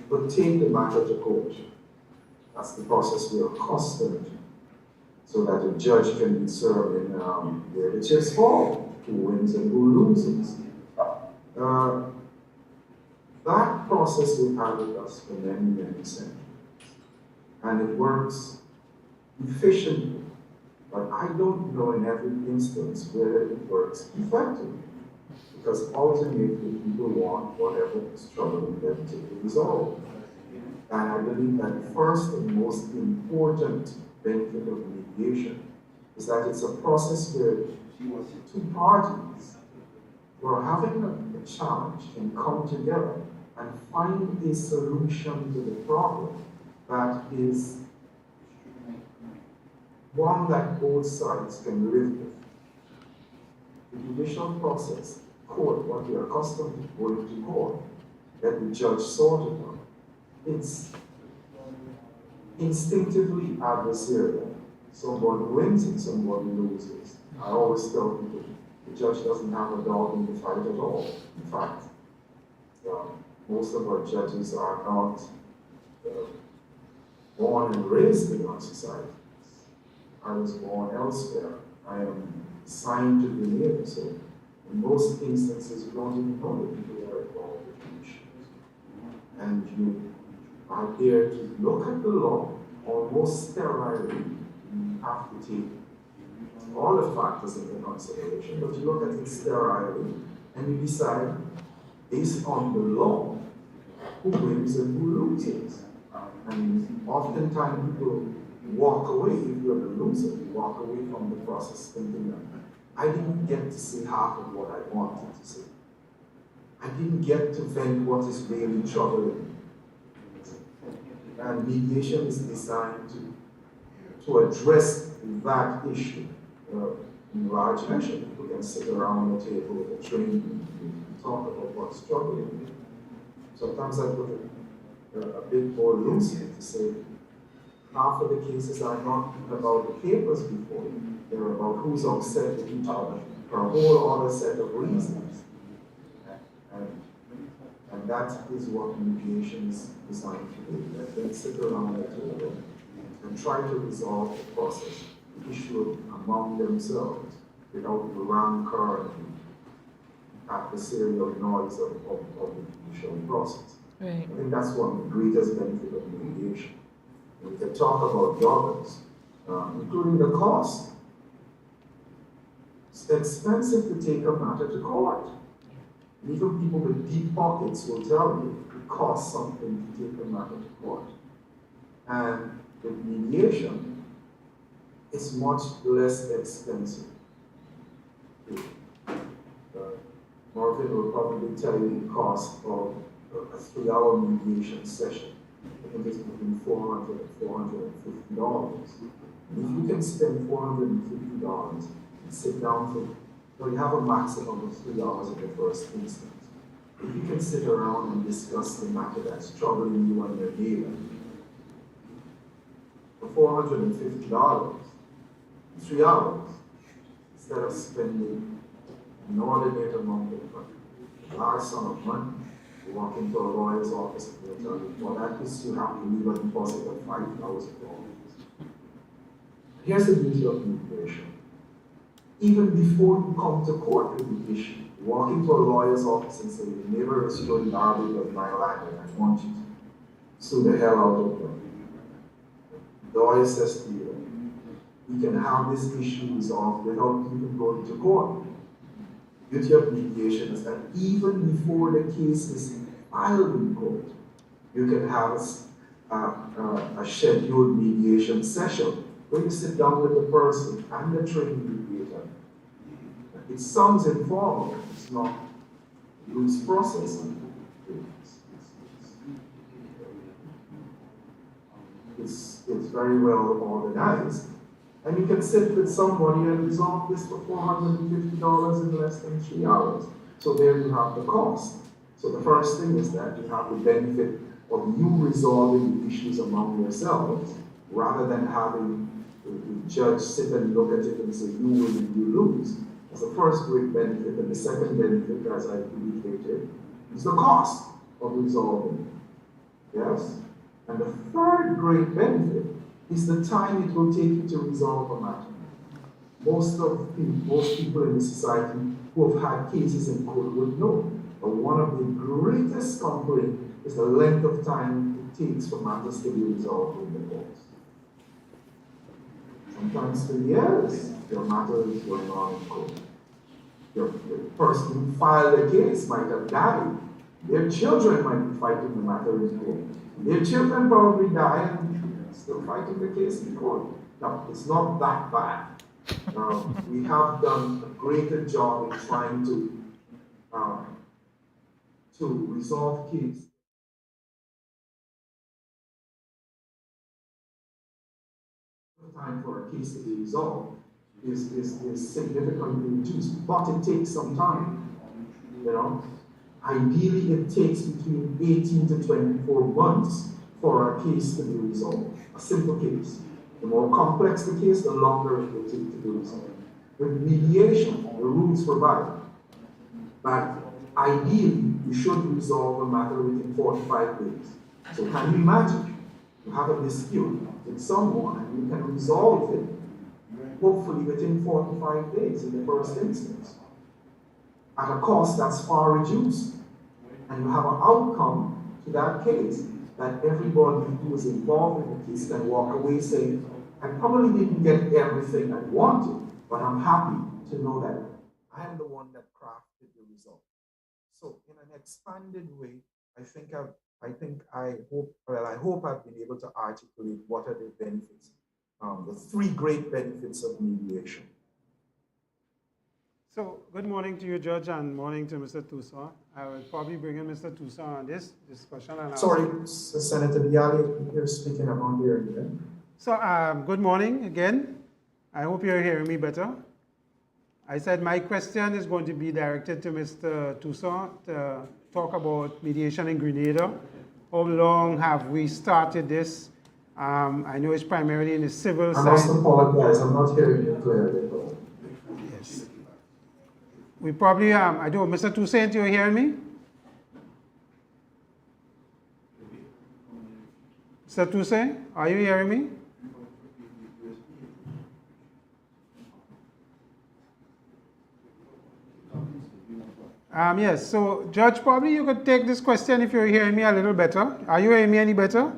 S8: would take the matter to court. That's the process we are accustomed to, so that a judge can be served in where the chips fall, who wins and who loses. That process we've had with us for many, many centuries. And it works efficiently, but I don't know in every instance whether it works effectively. Because ultimately people want whatever is troubling them to be resolved. And I believe that the first and most important benefit of mediation is that it's a process where two parties who are having a challenge can come together and find a solution to the problem that is one that both sides can live with. The judicial process, court, what we are accustomed to going to court, that the judge sorted on, it's instinctively adversarial. Somebody wins and somebody loses. I always tell people, the judge doesn't have a dog in the fight at all. In fact, most of our judges are not born and raised in our society. I was born elsewhere. I am assigned to Grenada, so in most instances, you don't even know the people that are involved with the issues. And you are there to look at the law almost sterilely. You have to take all the factors into consideration, but you look at it sterilely and you decide, based on the law, who wins and who loses. And oftentimes people walk away, if you're the loser, you walk away from the process thinking that I didn't get to say half of what I wanted to say. I didn't get to vent what is really troubling me. And mediation is designed to address that issue in large measure. People can sit around the table with a train and talk about what's troubling me. Sometimes I put a bit more loosely to say, half of the cases are not about the papers before you. They're about who's upset with each other for a whole other set of reasons. And that is what mediation is designed to do. Let them sit around the table and try to resolve the process, the issue among themselves without the rancor and adversarial noise of the judicial process.
S1: Right.
S8: I think that's one of the greatest benefits of mediation. We can talk about dollars, including the cost. It's expensive to take a matter to court. Even people with deep pockets will tell you it costs something to take a matter to court. And with mediation, it's much less expensive. Marvin will probably tell you the cost of a 3-hour mediation session. I think it's between $400 and $450. And if you can spend $450 and sit down for, you have a maximum of 3 hours in the first instance. If you can sit around and discuss the matter that's troubling you and your neighbor, for $450, 3 hours, instead of spending an inordinate amount of large sum of money, you walk into a lawyer's office and they'll tell you, for that case, you have to leave a deposit of $5,000. Here's the beauty of mediation. Even before you come to court with the issue, you walk into a lawyer's office and say, the neighbor is throwing garbage on my land and I want you to sue the hell out of them. The lawyer says to you, we can have this issue resolved without even going to court. The beauty of mediation is that even before the case is filed in court, you can have a scheduled mediation session where you sit down with the person and the trained mediator. It sounds informal, it's not loose processing. It's very well organized. And you can sit with somebody and resolve this for $450 in less than 3 hours. So there you have the cost. So the first thing is that you have the benefit of you resolving the issues among yourselves, rather than having the judge sit and look at it and say, you win and you lose. That's the first great benefit. And the second benefit, as I indicated, is the cost of resolving. Yes? And the third great benefit is the time it will take you to resolve a matter. Most people in the society who have had cases in court would know, but one of the greatest complaints is the length of time it takes for matters to be resolved in the courts. Sometimes for years, your matter is going on in court. The person who filed the case might have died. Their children might be fighting the matter in court. Their children probably die and still fighting the case in court. No, it's not that bad. We have done a greater job in trying to resolve cases. The time for a case to be resolved is significantly reduced, but it takes some time. You know, ideally it takes between 18 to 24 months for a case to be resolved. A simple case. The more complex the case, the longer it will take to be resolved. With mediation, the rules provide that ideally you should resolve a matter within 45 days. So can you imagine? You have a dispute with someone and you can resolve it hopefully within 45 days in the first instance at a cost that's far reduced, and you have an outcome to that case that everybody who is involved in the case can walk away saying, I probably didn't get everything I wanted, but I'm happy to know that I am the one that crafted the result. So in an expanded way, I hope I've been able to articulate what are the benefits, the three great benefits of mediation.
S2: So, good morning to you, Judge, and morning to Mr. Toussaint. I will probably bring in Mr. Toussaint on this discussion. And
S8: sorry, Senator Bialy, you're speaking about here again.
S2: So, good morning again. I hope you're hearing me better. I said my question is going to be directed to Mr. Toussaint to talk about mediation in Grenada. How long have we started this? I know it's primarily in the civil side.
S8: I must apologize, I'm not hearing you clearly.
S2: Yes. We probably, I don't, Mr. Toussaint, you're hearing me? Mr. Toussaint, are you hearing me? Yes, so Judge, probably you could take this question if you're hearing me a little better. Are you hearing me any better?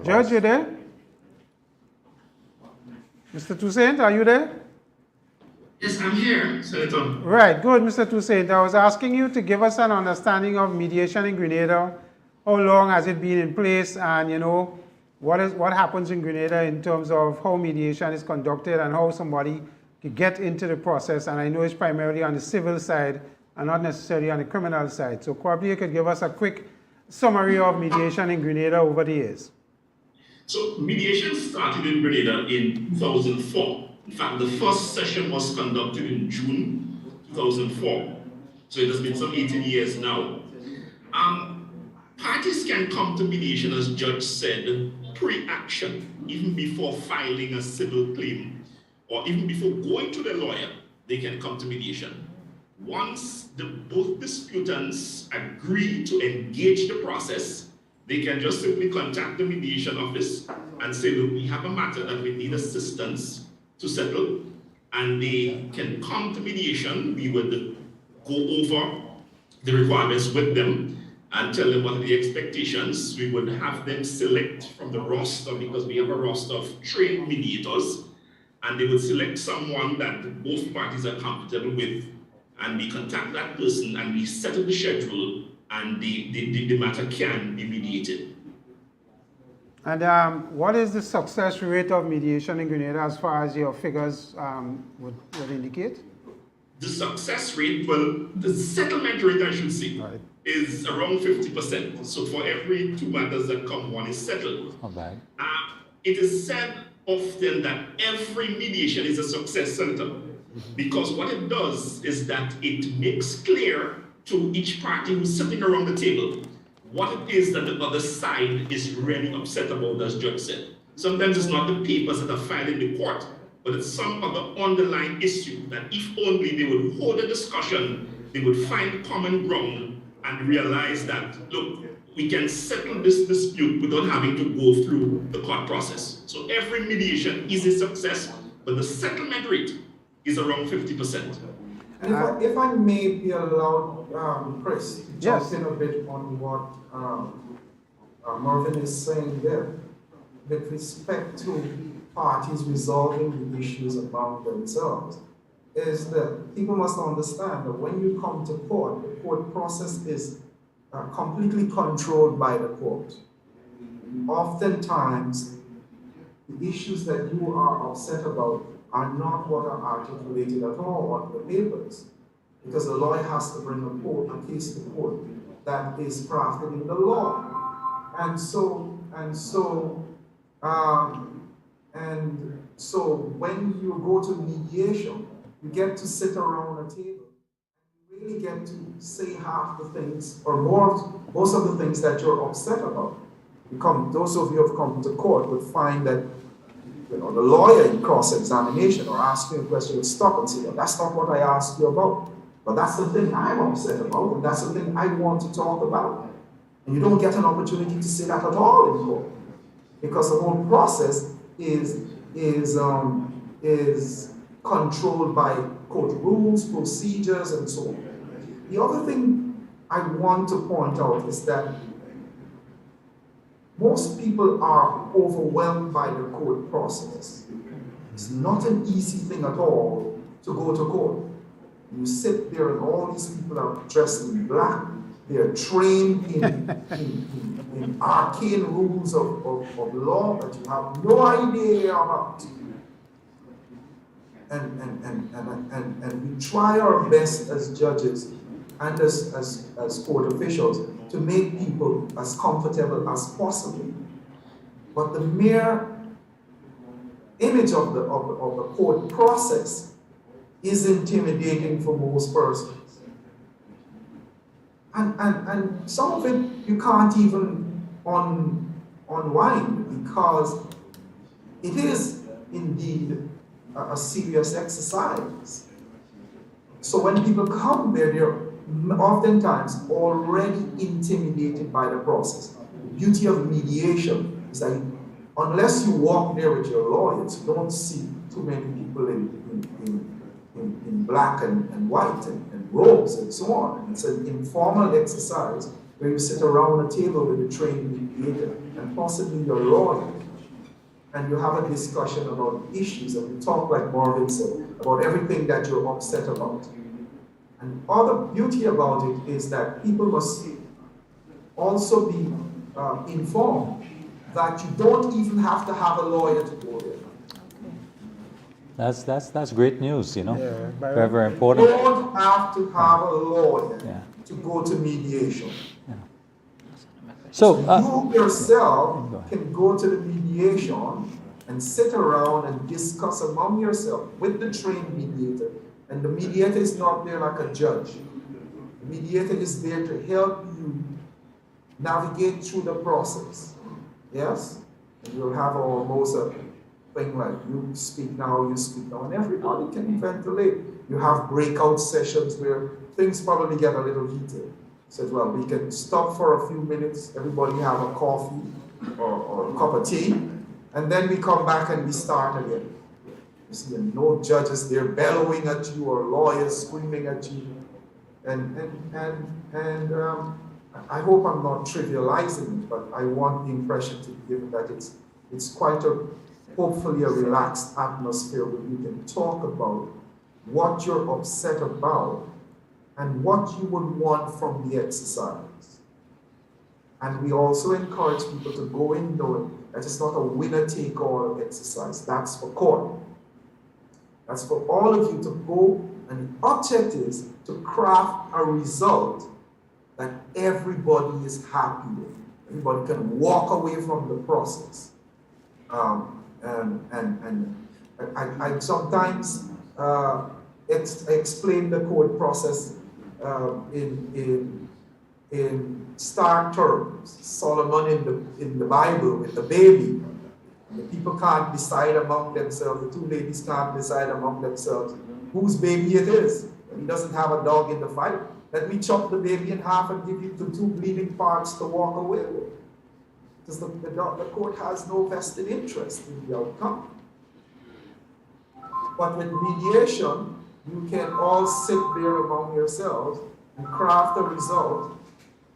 S2: Judge, you there? Mr. Toussaint, are you there?
S5: Yes, I'm here, Senator.
S2: Right, good, Mr. Toussaint. I was asking you to give us an understanding of mediation in Grenada. How long has it been in place, and you know, what happens in Grenada in terms of how mediation is conducted and how somebody can get into the process? And I know it's primarily on the civil side and not necessarily on the criminal side. So probably you could give us a quick summary of mediation in Grenada over the years.
S5: So mediation started in Grenada in 2004. In fact, the first session was conducted in June 2004. So it has been some 18 years now. Parties can come to mediation, as Judge said, pre-action, even before filing a civil claim, or even before going to the lawyer, they can come to mediation. Once both disputants agree to engage the process, they can just simply contact the mediation office and say, look, we have a matter that we need assistance to settle, and they can come to mediation. We would go over the requirements with them and tell them what are the expectations. We would have them select from the roster, because we have a roster of trained mediators, and they would select someone that both parties are comfortable with, and we contact that person and we settle the schedule, and the matter can be mediated.
S2: And what is the success rate of mediation in Grenada as far as your figures would indicate?
S5: The success rate, well, the settlement rate, I should say, right, is around 50%. So for every 2 matters that come, 1 is settled.
S3: Not bad.
S5: It is said often that every mediation is a success, Senator, because what it does is that it makes clear to each party who's sitting around the table what it is that the other side is really upset about, as Judge said. Sometimes it's not the papers that are filed in the court, but it's some other underlying issue that if only they would hold a discussion, they would find common ground and realize that, look, we can settle this dispute without having to go through the court process. So every mediation is a success, but the settlement rate is around 50%.
S8: And if I may be allowed, Chris, to jump in a bit on what Marvin is saying there, with respect to parties resolving the issues among themselves. is that people must understand that when you come to court, the court process is completely controlled by the court. Oftentimes, the issues that you are upset about are not what are articulated at all on the papers, because the lawyer has to bring a case to court that is crafted in the law. And so when you go to mediation, you get to sit around a table and you really get to say half the things, or most of the things that you're upset about. Those of you who have come to court would find that the lawyer in cross-examination or asking a question would stop and say, well, that's not what I asked you about. But that's the thing I'm upset about, and that's the thing I want to talk about. And you don't get an opportunity to say that at all in court, because the whole process is controlled by court rules, procedures, and so on. The other thing I want to point out is that most people are overwhelmed by the court process. It's not an easy thing at all to go to court. You sit there and all these people are dressed in black. They're trained in arcane rules of law that you have no idea about. And we try our best as judges and as court officials to make people as comfortable as possible. But the mere image of the court process is intimidating for most persons. And some of it you can't even unwind, because it is indeed a serious exercise. So when people come there, they're oftentimes already intimidated by the process. The beauty of mediation is that unless you walk there with your lawyers, you don't see too many people in black and white and robes and so on. It's an informal exercise where you sit around a table with a trained mediator and possibly your lawyer, and you have a discussion about issues, and you talk, like Marvin said, about everything that you're upset about. And other beauty about it is that people must also be informed that you don't even have to have a lawyer to go there.
S3: That's great news, you know.
S2: Yeah,
S3: very, very important.
S8: You don't have to have a lawyer to go to mediation.
S3: Yeah. So
S8: you yourself can go to the mediation and sit around and discuss among yourself with the trained mediator. And the mediator is not there like a judge. The mediator is there to help you navigate through the process. Yes? And you'll have almost a thing like, you speak now, and everybody can ventilate. You have breakout sessions where things probably get a little heated. So, well, we can stop for a few minutes, everybody have a coffee or a cup of tea, and then we come back and we start again. You see, no judges there bellowing at you or lawyers screaming at you. And I hope I'm not trivializing it, but I want the impression to be given that it's quite hopefully a relaxed atmosphere where you can talk about what you're upset about and what you would want from the exercise. And we also encourage people to go in knowing that it's not a winner-take-all exercise. That's for court. That's for all of you to go, and the object is to craft a result that everybody is happy with. Everybody can walk away from the process. I sometimes explain the court process in stark terms. Solomon in the Bible with the baby. The people can't decide among themselves, the two ladies can't decide among themselves whose baby it is. He doesn't have a dog in the fight. Let me chop the baby in half and give you the two bleeding parts to walk away with. Because the court has no vested interest in the outcome. But with mediation, you can all sit there among yourselves and craft a result.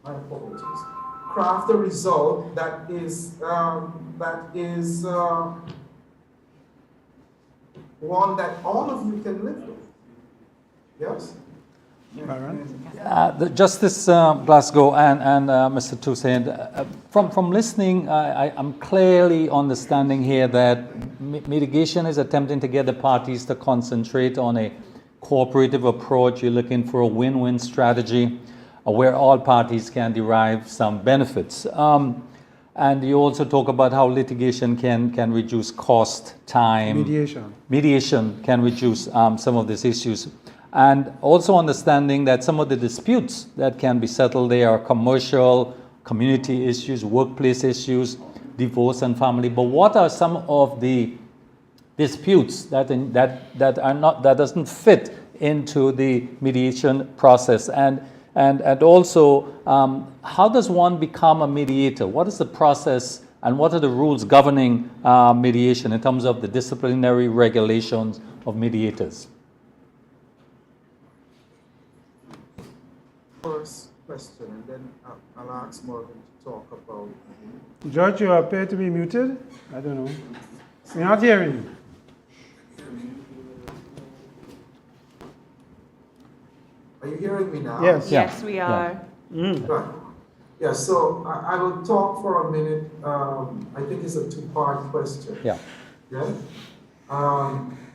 S8: My apologies. Craft a result that is one that all of you can live with. Yes?
S3: Justice Glasgow and Mr. Toussaint, from listening, I'm clearly understanding here that mitigation is attempting to get the parties to concentrate on a cooperative approach. You're looking for a win-win strategy where all parties can derive some benefits. And you also talk about how litigation can reduce cost, time. Mediation can reduce some of these issues. And also understanding that some of the disputes that can be settled there are commercial, community issues, workplace issues, divorce and family. But what are some of the disputes that doesn't fit into the mediation process? And also, how does one become a mediator? What is the process and what are the rules governing mediation in terms of the disciplinary regulations of mediators?
S8: First question, and then I'll ask Morgan to talk about.
S2: Judge, you appear to be muted. I don't know. We're not hearing you.
S8: Are you hearing me now?
S2: Yes.
S1: Yes, we are.
S8: Right. Yeah, so I will talk for a minute. I think it's a two-part question.
S3: Yeah.
S8: Yeah?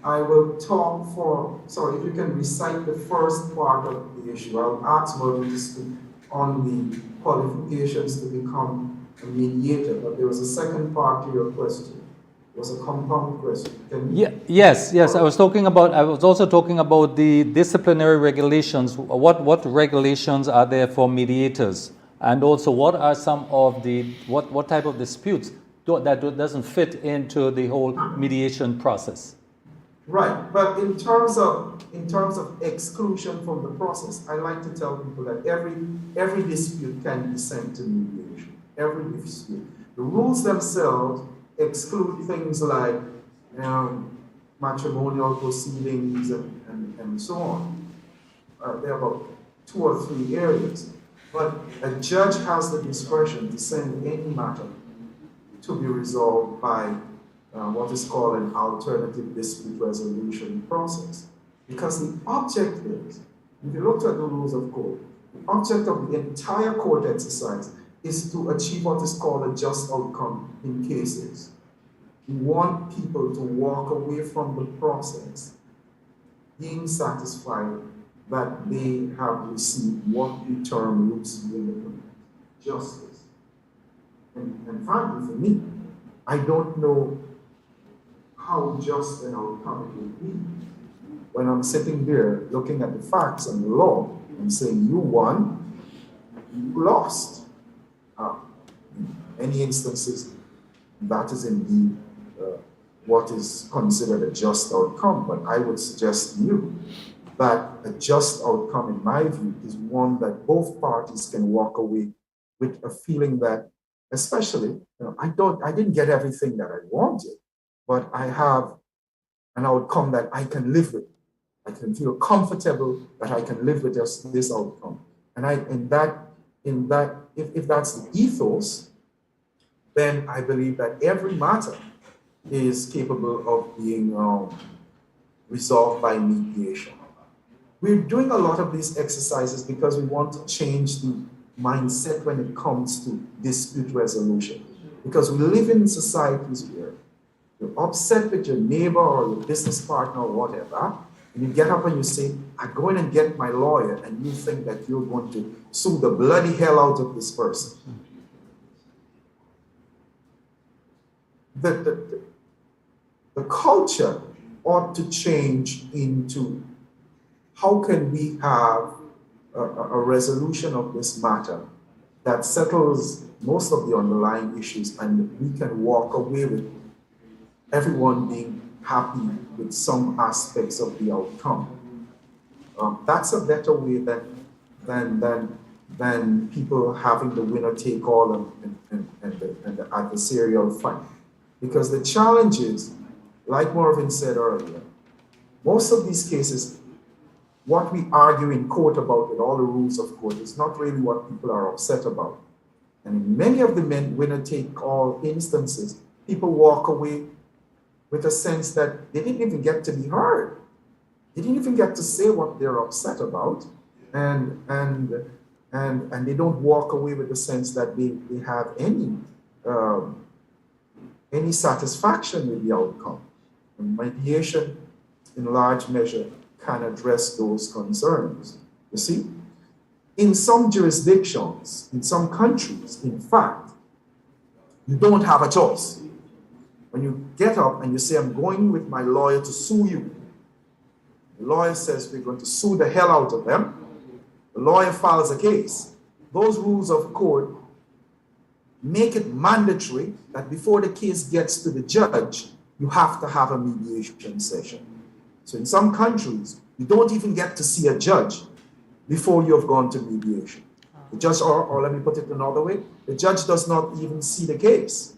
S8: I will talk for, sorry, if you can recite the first part of the issue. I'll ask Morgan to speak on the qualifications to become a mediator, but there was a second part to your question. It was a compound question.
S3: Yes. I was also talking about the disciplinary regulations. What regulations are there for mediators? And also, what are some of the, what type of disputes that doesn't fit into the whole mediation process?
S8: Right, but in terms of exclusion from the process, I like to tell people that every dispute can be sent to mediation. Every dispute. The rules themselves exclude things like matrimonial proceedings and so on. There are about 2 or 3 areas. But a judge has the discretion to send any matter to be resolved by what is called an alternative dispute resolution process. Because the object is, if you look at the rules of court, the object of the entire court exercise is to achieve what is called a just outcome in cases. We want people to walk away from the process being satisfied that they have received what we term loosely justice. And frankly, for me, I don't know how just an outcome it will be when I'm sitting there looking at the facts and the law and saying, you won, you lost. In many instances, that is indeed what is considered a just outcome. But I would suggest to you that a just outcome, in my view, is one that both parties can walk away with a feeling that, especially, I didn't get everything that I wanted, but I have an outcome that I can live with. I can feel comfortable that I can live with this outcome. And if that's the ethos, then I believe that every matter is capable of being resolved by mediation. We're doing a lot of these exercises because we want to change the mindset when it comes to dispute resolution. Because we live in societies where you're upset with your neighbor or your business partner or whatever, and you get up and you say, I'm going and get my lawyer, and you think that you're going to sue the bloody hell out of this person. The culture ought to change into how can we have a resolution of this matter that settles most of the underlying issues, and we can walk away with everyone being happy with some aspects of the outcome. That's a better way than people having the winner take all and the adversarial fight. Because the challenge is, like Marvin said earlier, most of these cases, what we argue in court about with all the rules of court is not really what people are upset about. And in many of the winner-take-all instances, people walk away with a sense that they didn't even get to be heard. They didn't even get to say what they're upset about, and they don't walk away with the sense that they have any satisfaction with the outcome. And mediation, in large measure, can address those concerns. You see, in some jurisdictions, in some countries, in fact, you don't have a choice. When you get up and you say, I'm going with my lawyer to sue you, the lawyer says, we're going to sue the hell out of them. The lawyer files a case. Those rules of court make it mandatory that before the case gets to the judge, you have to have a mediation session. So in some countries, you don't even get to see a judge before you have gone to mediation. The judge, or let me put it another way, the judge does not even see the case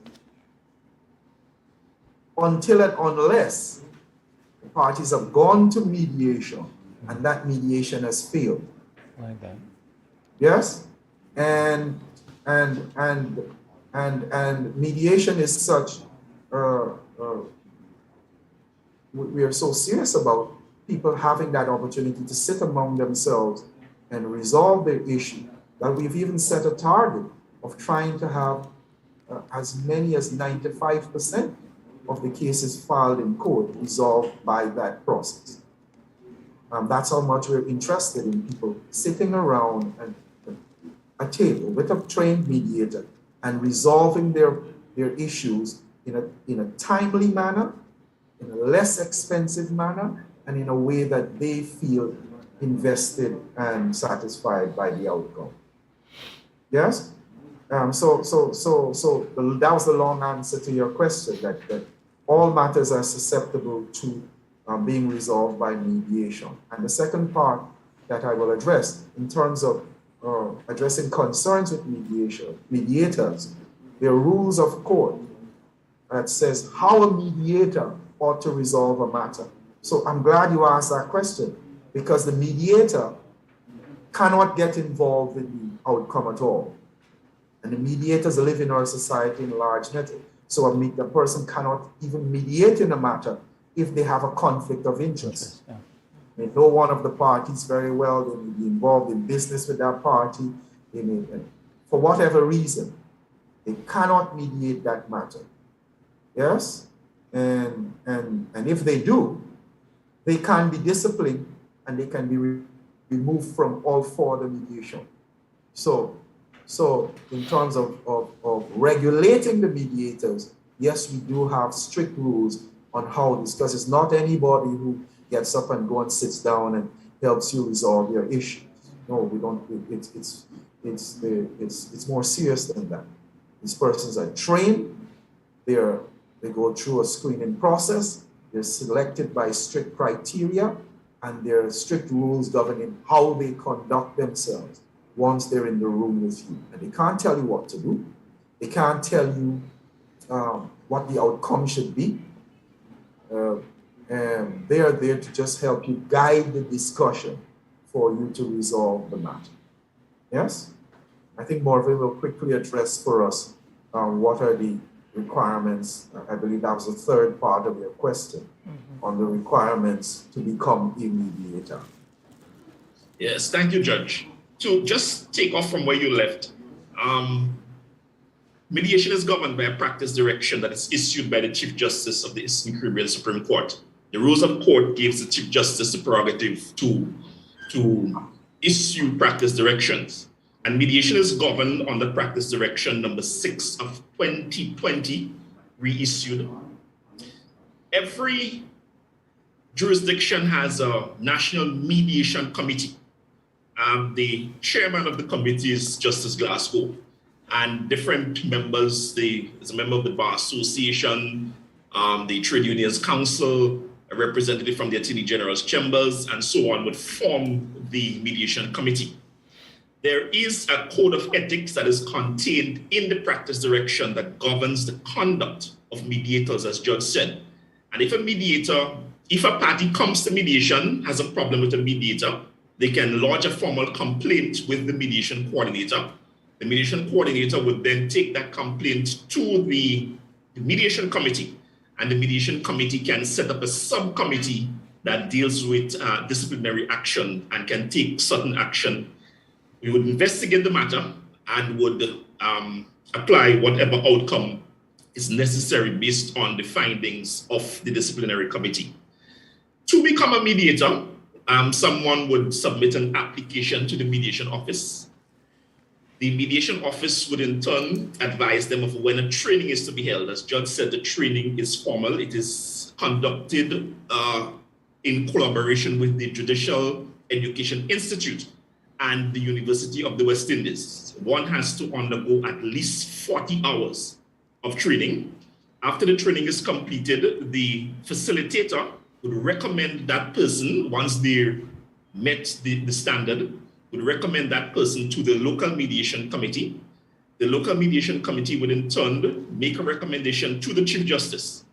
S8: until and unless the parties have gone to mediation and that mediation has failed.
S3: Like that.
S8: Yes? And mediation is such, we are so serious about people having that opportunity to sit among themselves and resolve their issue that we've even set a target of trying to have as many as 95% of the cases filed in court resolved by that process. That's how much we're interested in people sitting around a table with a trained mediator and resolving their issues in a timely manner, in a less expensive manner, and in a way that they feel invested and satisfied by the outcome. Yes? So that was the long answer to your question, that all matters are susceptible to being resolved by mediation. And the second part that I will address in terms of addressing concerns with mediators, there are rules of court that says how a mediator ought to resolve a matter. So I'm glad you asked that question, because the mediator cannot get involved in the outcome at all. And the mediators live in our society in large measure. So the person cannot even mediate in a matter if they have a conflict of interest.
S3: Yeah.
S8: They know one of the parties very well, they may be involved in business with that party, they may, for whatever reason, they cannot mediate that matter. Yes? And if they do, they can be disciplined and they can be removed from all further mediation. So in terms of regulating the mediators, yes, we do have strict rules on how this, because it's not anybody who gets up and go and sits down and helps you resolve your issues. No, we don't. It's more serious than that. These persons are trained. They go through a screening process. They're selected by strict criteria, and there are strict rules governing how they conduct themselves once they're in the room with you. And they can't tell you what to do. They can't tell you what the outcome should be. And they are there to just help you guide the discussion for you to resolve the matter. Yes? I think Marvin will quickly address for us what are the requirements. I believe that was the third part of your question, on the requirements to become a mediator.
S5: Yes, thank you, Judge. To just take off from where you left, mediation is governed by a practice direction that is issued by the Chief Justice of the Eastern Caribbean Supreme Court. The rules of court gives the Chief Justice the prerogative to issue practice directions. And mediation is governed under practice direction number 6 of 2020, reissued. Every jurisdiction has a national mediation committee. The chairman of the committee is Justice Glascow, and different members, there's a member of the Bar Association, the Trade Unions Council, a representative from the Attorney General's Chambers, and so on, would form the mediation committee. There is a code of ethics that is contained in the practice direction that governs the conduct of mediators, as Judge said. And if a party comes to mediation, has a problem with a mediator, they can lodge a formal complaint with the mediation coordinator. The mediation coordinator would then take that complaint to the mediation committee, and the mediation committee can set up a subcommittee that deals with disciplinary action and can take certain action, we would investigate the matter and would apply whatever outcome is necessary based on the findings of the disciplinary committee. To become a mediator, someone would submit an application to the mediation office. The mediation office would in turn advise them of when a training is to be held. As Judge said, the training is formal. It is conducted in collaboration with the Judicial Education Institute and the University of the West Indies. One has to undergo at least 40 hours of training. After the training is completed, the facilitator would recommend that person, once they met the standard, would recommend that person to the local mediation committee. The local mediation committee would in turn make a recommendation to the Chief Justice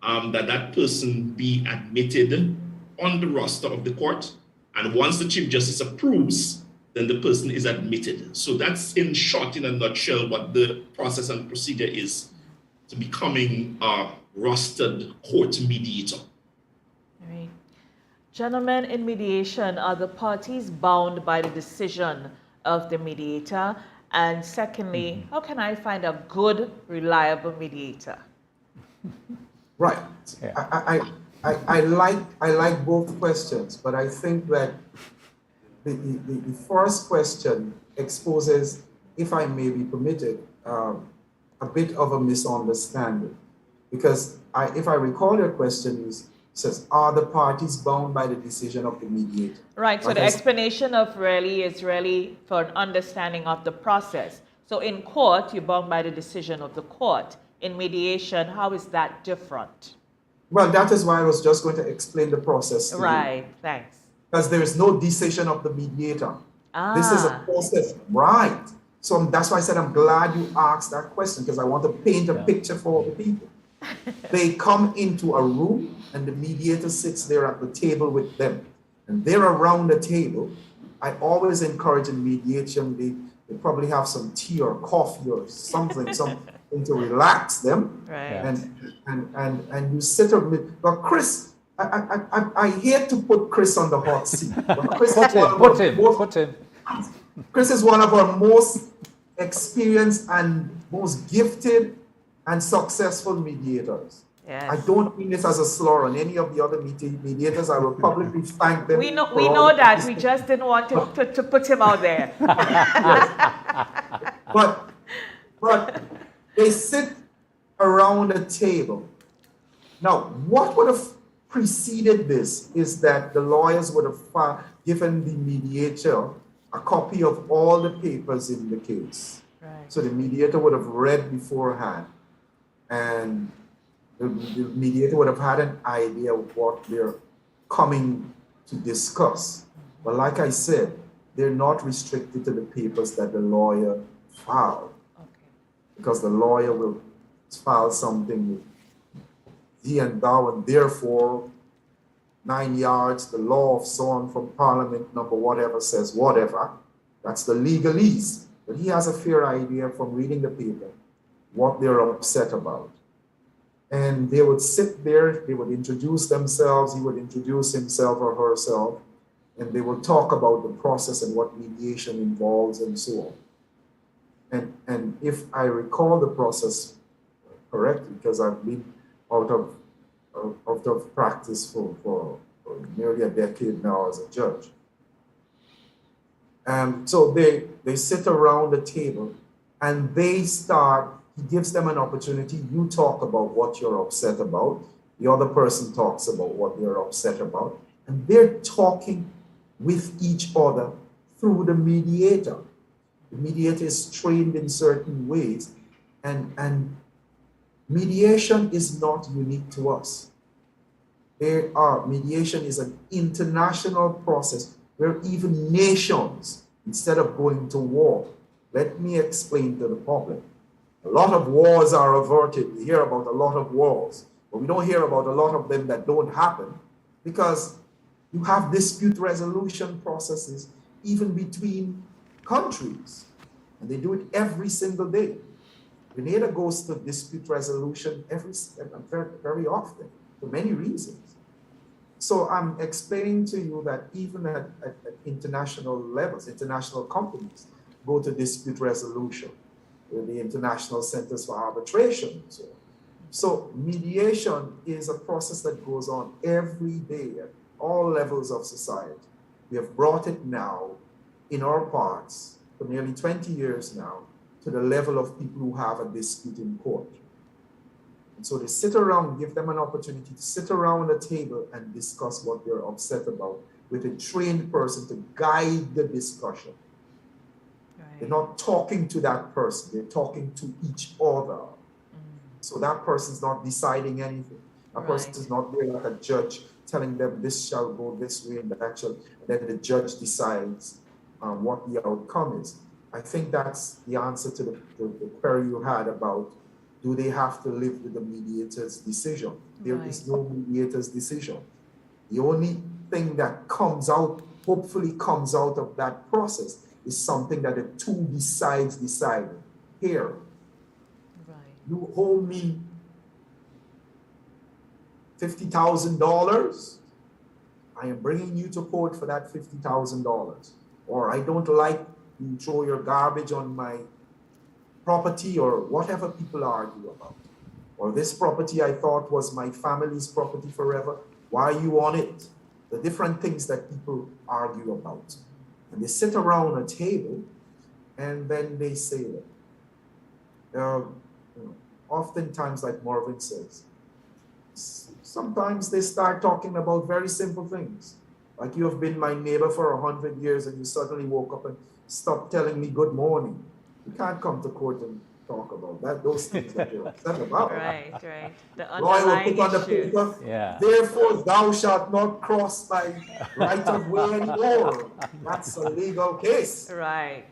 S5: that person be admitted on the roster of the court. And once the Chief Justice approves, then the person is admitted. So that's in short, in a nutshell, what the process and procedure is to becoming a rostered court mediator.
S1: Right. Gentlemen, in mediation, are the parties bound by the decision of the mediator? And secondly, how can I find a good, reliable mediator?
S8: Right.
S3: Yeah.
S8: I like both questions, but I think that the first question exposes, if I may be permitted, a bit of a misunderstanding. Because if I recall your question, it says, are the parties bound by the decision of the mediator?
S1: Right, so the explanation of really is really for an understanding of the process. So in court, you're bound by the decision of the court. In mediation, how is that different?
S8: Well, that is why I was just going to explain the process to you.
S1: Right, thanks.
S8: Because there is no decision of the mediator. This is a process, right? So that's why I said I'm glad you asked that question, because I want to paint a picture for the people. They come into a room and the mediator sits there at the table with them. And they're around the table. I always encourage in mediation, they probably have some tea or coffee or something, something to relax them.
S1: Right.
S8: And you sit with, but Chris, I hate to put Chris on the hot seat. Put him. Chris is one of our most experienced and most gifted and successful mediators.
S1: Yes.
S8: I don't mean this as a slur on any of the other mediators. I will publicly thank them.
S1: We know that. We just didn't want to put him out there.
S8: But they sit around a table. Now, what would have preceded this is that the lawyers would have given the mediator a copy of all the papers in the case. Right. So the mediator would have read beforehand, and the mediator would have had an idea of what they're coming to discuss. But like I said, they're not restricted to the papers that the lawyer filed. Okay. Because the lawyer will file something with thee and thou and therefore 9 yards, the law of so on from Parliament number whatever says whatever. That's the legalese. But he has a fair idea from reading the paper what they're upset about. And they would sit there, they would introduce themselves, he would introduce himself or herself, and they would talk about the process and what mediation involves and so on. And if I recall the process correctly, because I've been out of practice for nearly a decade now as a judge. So they sit around the table and they start, he gives them an opportunity, you talk about what you're upset about, the other person talks about what they're upset about, and they're talking with each other through the mediator. The mediator is trained in certain ways, and mediation is not unique to us. Mediation is an international process where even nations, instead of going to war, let me explain to the public. A lot of wars are averted. We hear about a lot of wars, but we don't hear about a lot of them that don't happen because you have dispute resolution processes even between countries, and they do it every single day. Grenada goes to dispute resolution very often for many reasons. So I'm explaining to you that even at international levels, international companies go to dispute resolution with the International Centers for Arbitration and so on. So mediation is a process that goes on every day at all levels of society. We have brought it now in our parts for nearly 20 years now to the level of people who have a dispute in court. And so they sit around, give them an opportunity to sit around a table and discuss what they're upset about with a trained person to guide the discussion. Right. They're not talking to that person, they're talking to each other. So that person's not deciding anything. That person is not there like a judge telling them this shall go this way and that shall, then the judge decides what the outcome is. I think that's the answer to the query you had about, do they have to live with the mediator's decision? There is no mediator's decision. The only thing that comes out, hopefully comes out of that process, is something that the two sides decide. Here, you owe me $50,000. I am bringing you to court for that $50,000. Or I don't like you throw your garbage on my property, or whatever people argue about. Or this property I thought was my family's property forever. Why are you on it? The different things that people argue about. And they sit around a table and then they say that. Oftentimes, like Marvin says, sometimes they start talking about very simple things. Like, you have been my neighbor for 100 years and you suddenly woke up and stopped telling me good morning. You can't come to court and talk about that, those things that you're upset about.
S1: Right. The
S8: Lawyer will
S1: underlying
S8: put on the
S1: issues.
S8: paper, therefore thou shalt not cross my right of way anymore. That's a legal case.
S1: Right.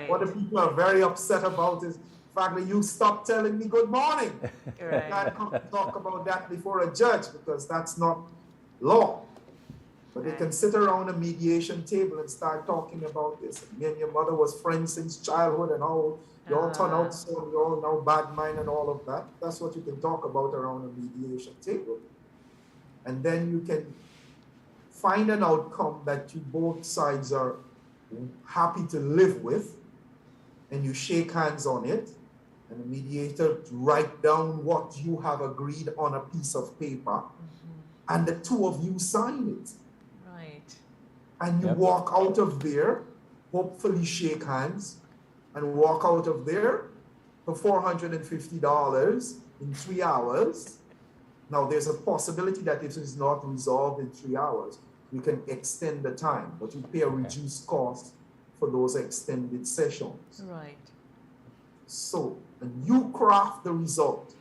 S8: What the people are very upset about is, fact that you stop telling me good morning. You can't come and talk about that before a judge, because that's not law. But they can sit around a mediation table and start talking about this. Me and your mother was friends since childhood, and how you all turn out so, you all now bad mind and all of that. That's what you can talk about around a mediation table. And then you can find an outcome that you both sides are happy to live with, and you shake hands on it, and the mediator write down what you have agreed on a piece of paper, and the two of you sign it. And you walk out of there, hopefully shake hands, and walk out of there for $450 in 3 hours. Now, there's a possibility that if it is not resolved in 3 hours, you can extend the time, but you pay a reduced cost for those extended sessions.
S1: Right.
S8: So, and you craft the result.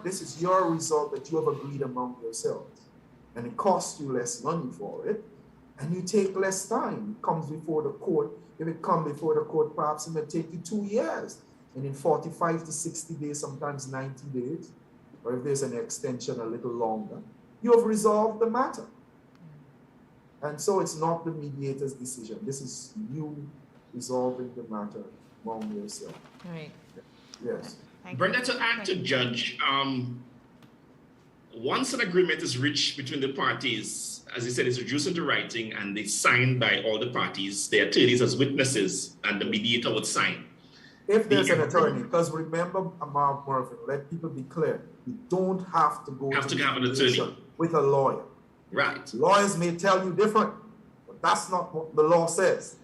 S8: This is your result that you have agreed among yourselves. And it costs you less money for it. And you take less time. It comes before the court. If it comes before the court, perhaps it may take you 2 years. And in 45 to 60 days, sometimes 90 days, or if there's an extension a little longer, you have resolved the matter. And so it's not the mediator's decision. This is you resolving the matter among yourself.
S1: Right.
S8: Yes.
S5: Brenda, to add to Judge, once an agreement is reached between the parties, as you said, it's reduced into writing and it's signed by all the parties, the attorneys as witnesses, and the mediator would sign.
S8: If there's an attorney, because remember, Mark Murphy, let people be clear, you don't have to go
S5: to have an attorney
S8: with a lawyer.
S5: Right.
S8: Lawyers may tell you different, but that's not what the law says.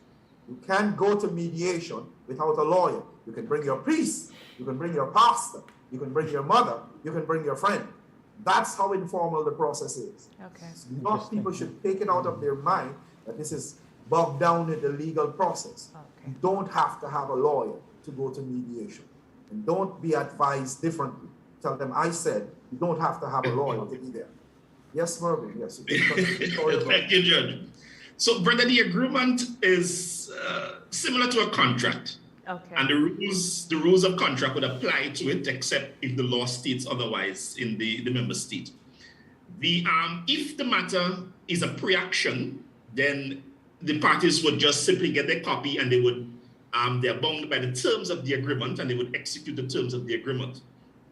S8: You can't go to mediation without a lawyer. You can bring your priest, you can bring your pastor, you can bring your mother, you can bring your friend. That's how informal the process is.
S1: Okay.
S8: So not people should take it out of their mind that this is bogged down in the legal process. Okay. You don't have to have a lawyer to go to mediation. And don't be advised differently. Tell them, I said, you don't have to have a lawyer to be there. Yes, Mervyn, yes.
S5: Thank you, Judge. So, Brenda, the agreement is similar to a contract.
S1: Okay.
S5: And the rules of contract would apply to it, except if the law states otherwise in the member state. If the matter is a pre-action, then the parties would just simply get their copy, and they're bound by the terms of the agreement, and they would execute the terms of the agreement.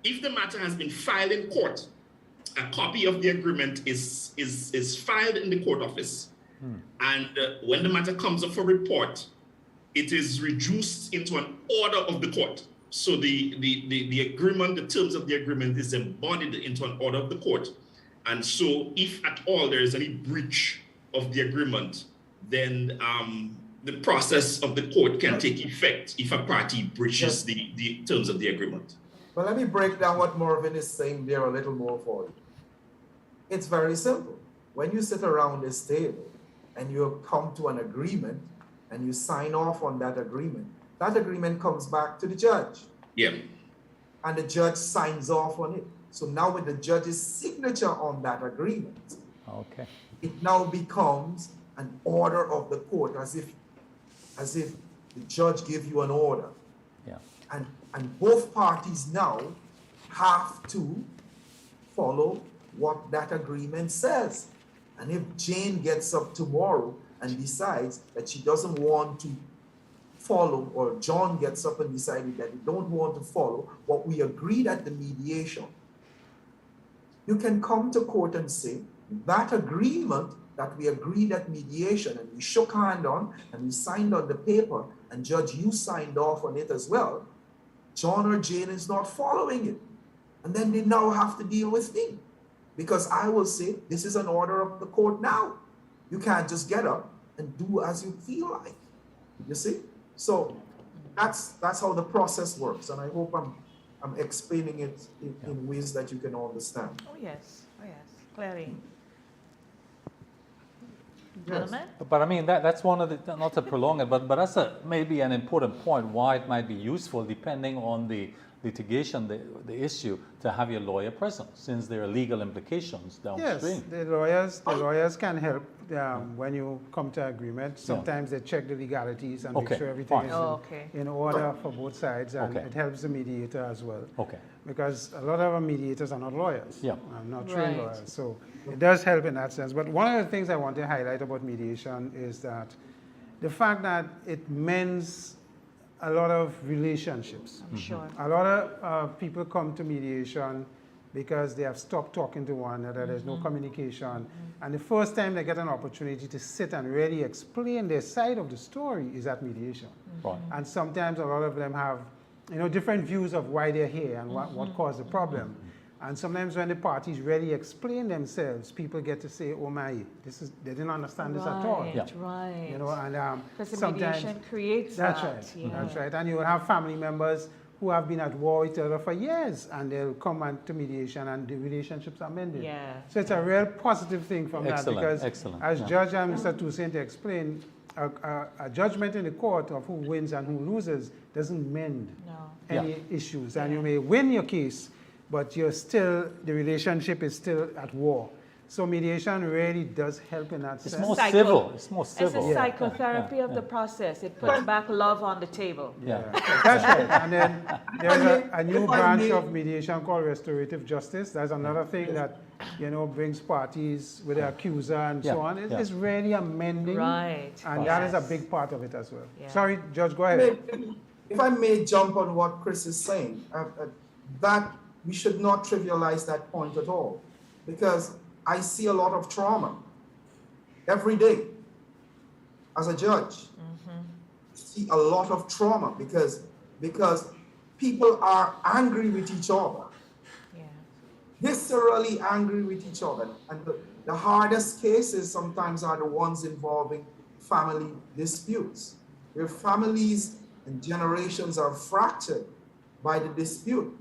S5: If the matter has been filed in court, a copy of the agreement is filed in the court office, and when the matter comes up for report, it is reduced into an order of the court. So the agreement, the terms of the agreement is embodied into an order of the court. And so if at all there is any breach of the agreement, then the process of the court can take effect if a party breaches the terms of the agreement.
S8: Well, let me break down what Marvin is saying there a little more for you. It's very simple. When you sit around this table and you come to an agreement and you sign off on that agreement comes back to the judge.
S5: Yeah.
S8: And the judge signs off on it. So now with the judge's signature on that agreement,
S3: Okay.
S8: it now becomes an order of the court, as if the judge gave you an order.
S3: Yeah.
S8: And both parties now have to follow what that agreement says. And if Jane gets up tomorrow and decides that she doesn't want to follow, or John gets up and decided that he don't want to follow what we agreed at the mediation, you can come to court and say that agreement that we agreed at mediation and we shook hand on and we signed on the paper, and Judge, you signed off on it as well, John or Jane is not following it. And then they now have to deal with me, because I will say this is an order of the court now. You can't just get up and do as you feel like. You see? So that's how the process works, and I hope I'm explaining it in ways that you can understand.
S1: Oh yes, clearly.
S8: Yes.
S1: Gentlemen?
S3: But I mean, that's one of the, not to prolong it, but that's maybe an important point why it might be useful, depending on the litigation, the issue, to have your lawyer present, since there are legal implications downstream.
S2: Yes, the lawyers can help when you come to agreement. Sometimes they check the legalities and make sure everything is in order for both sides, and it helps the mediator as well.
S3: Okay.
S2: Because a lot of our mediators are not lawyers, not trained
S1: Right.
S2: lawyers, so it does help in that sense. But one of the things I want to highlight about mediation is that the fact that it mends a lot of relationships.
S1: I'm sure.
S2: A lot of people come to mediation because they have stopped talking to one another, there's no communication. And the first time they get an opportunity to sit and really explain their side of the story is at mediation.
S3: Right.
S2: And sometimes a lot of them have different views of why they're here and what caused the problem. And sometimes when the parties really explain themselves, people get to say, oh my, they didn't understand this at all.
S1: Right.
S2: And
S1: because the
S2: sometimes
S1: mediation creates
S2: that's
S1: that.
S2: right.
S1: Yeah.
S2: That's right. And you will have family members who have been at war with each other for years, and they'll come to mediation and the relationships are mended.
S1: Yeah.
S2: So it's a real positive thing from that, because as Judge and Mr. Toussaint explained, a judgment in the court of who wins and who loses doesn't mend any issues. And you may win your case, but the relationship is still at war. So mediation really does help in that sense.
S3: It's more civil. It's more
S1: It's
S3: civil.
S1: a psychotherapy of the process. It puts back love on the table.
S2: That's right. And then there's a new branch of mediation called restorative justice. That's another thing that brings parties with the accuser and so on. It's really amending.
S1: Right.
S2: And that is a big part of it as well. Sorry, Judge, go ahead.
S8: If I may jump on what Chris is saying, that we should not trivialize that point at all, because I see a lot of trauma every day as a judge. See a lot of trauma because people are angry with each other, viscerally angry with each other, and the hardest cases sometimes are the ones involving family disputes, where families and generations are fractured by the dispute,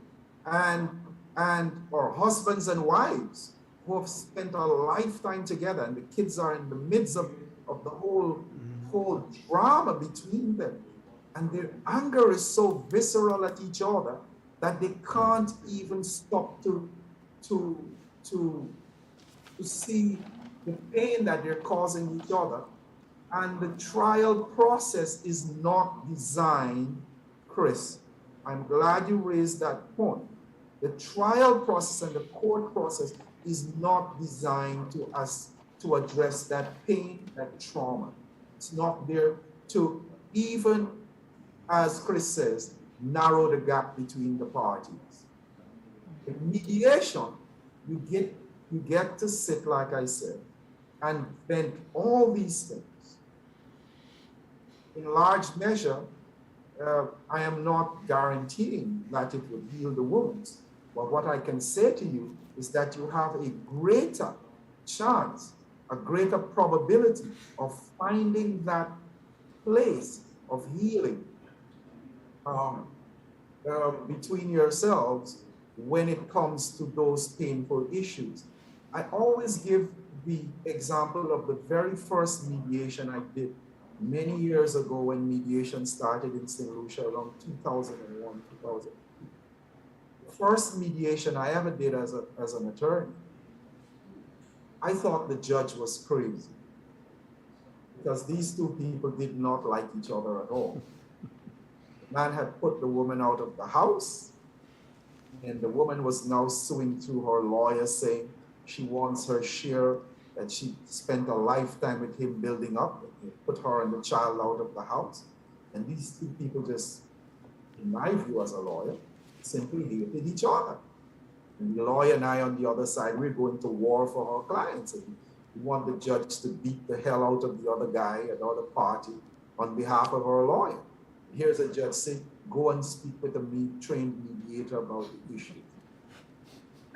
S8: or husbands and wives who have spent a lifetime together, and the kids are in the midst of the whole drama between them, and their anger is so visceral at each other that they can't even stop to see the pain that they're causing each other. And the trial process is not designed, Chris, I'm glad you raised that point. The trial process and the court process is not designed to address that pain, that trauma. It's not there to even, as Chris says, narrow the gap between the parties. In mediation, you get You get to sit, like I said, and vent all these things. In large measure, I am not guaranteeing that it would heal the wounds. But what I can say to you is that you have a greater chance, a greater probability of finding that place of healing between yourselves when it comes to those painful issues. I always give the example of the very first mediation I did many years ago when mediation started in St. Lucia around 2001, 2002. The first mediation I ever did as an attorney, I thought the judge was crazy because these two people did not like each other at all. The man had put the woman out of the house, and the woman was now suing through her lawyer saying she wants her share that she spent a lifetime with him building up. He put her and the child out of the house. And these two people just, in my view as a lawyer, simply hated each other. And the lawyer and I on the other side, we're going to war for our clients. And we want the judge to beat the hell out of the other guy, another party, on behalf of our lawyer. Here's a judge saying, go and speak with a trained mediator about the issue.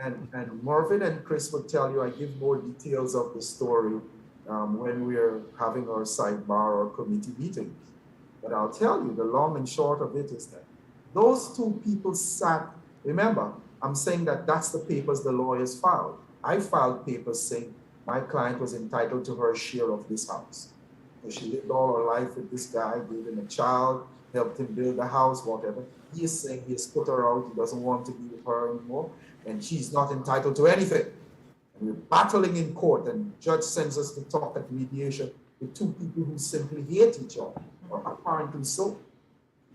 S8: And Marvin and Chris will tell you, I give more details of the story when we're having our sidebar or committee meetings. But I'll tell you, the long and short of it is that those two people sat, remember, I'm saying that that's the papers the lawyers filed. I filed papers saying my client was entitled to her share of this house. So she lived all her life with this guy, gave him a child, helped him build a house, whatever. He is saying he has put her out, he doesn't want to be with her anymore, and she's not entitled to anything. And we're battling in court, and the judge sends us to talk at mediation with two people who simply hate each other, or apparently so.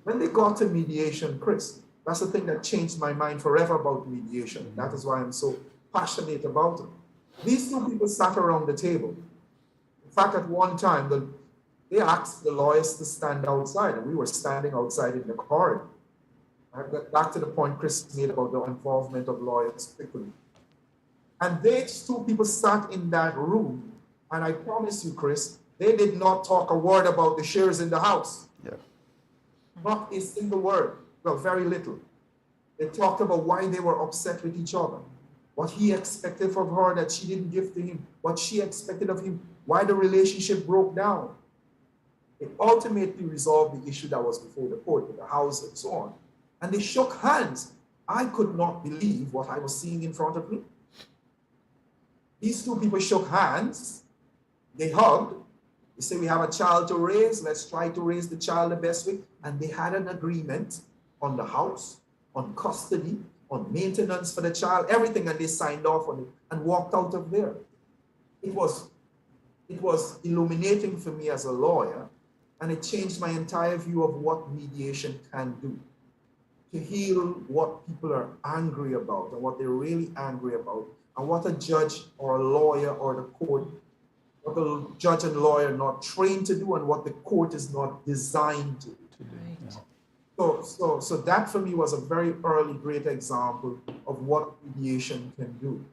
S8: When they got to mediation, Chris, that's the thing that changed my mind forever about mediation. That is why I'm so passionate about it. These two people sat around the table. In fact, at one time, they asked the lawyers to stand outside, and we were standing outside in the corridor. I got back to the point Chris made about the involvement of lawyers quickly. And these two people sat in that room, and I promise you, Chris, they did not talk a word about the shares in the house.
S7: Yeah.
S8: Not a single word. Well, very little. They talked about why they were upset with each other, what he expected from her that she didn't give to him, what she expected of him, why the relationship broke down. They ultimately resolved the issue that was before the court with the house and so on. And they shook hands. I could not believe what I was seeing in front of me. These two people shook hands. They hugged. They said, we have a child to raise. Let's try to raise the child the best way. And they had an agreement on the house, on custody, on maintenance for the child, everything. And they signed off on it and walked out of there. It was illuminating for me as a lawyer. And it changed my entire view of what mediation can do to heal what people are angry about and what they're really angry about, and what a judge or a lawyer or the court, what the judge and lawyer are not trained to do and what the court is not designed to do. Right. So that for me was a very early great example of what mediation can do.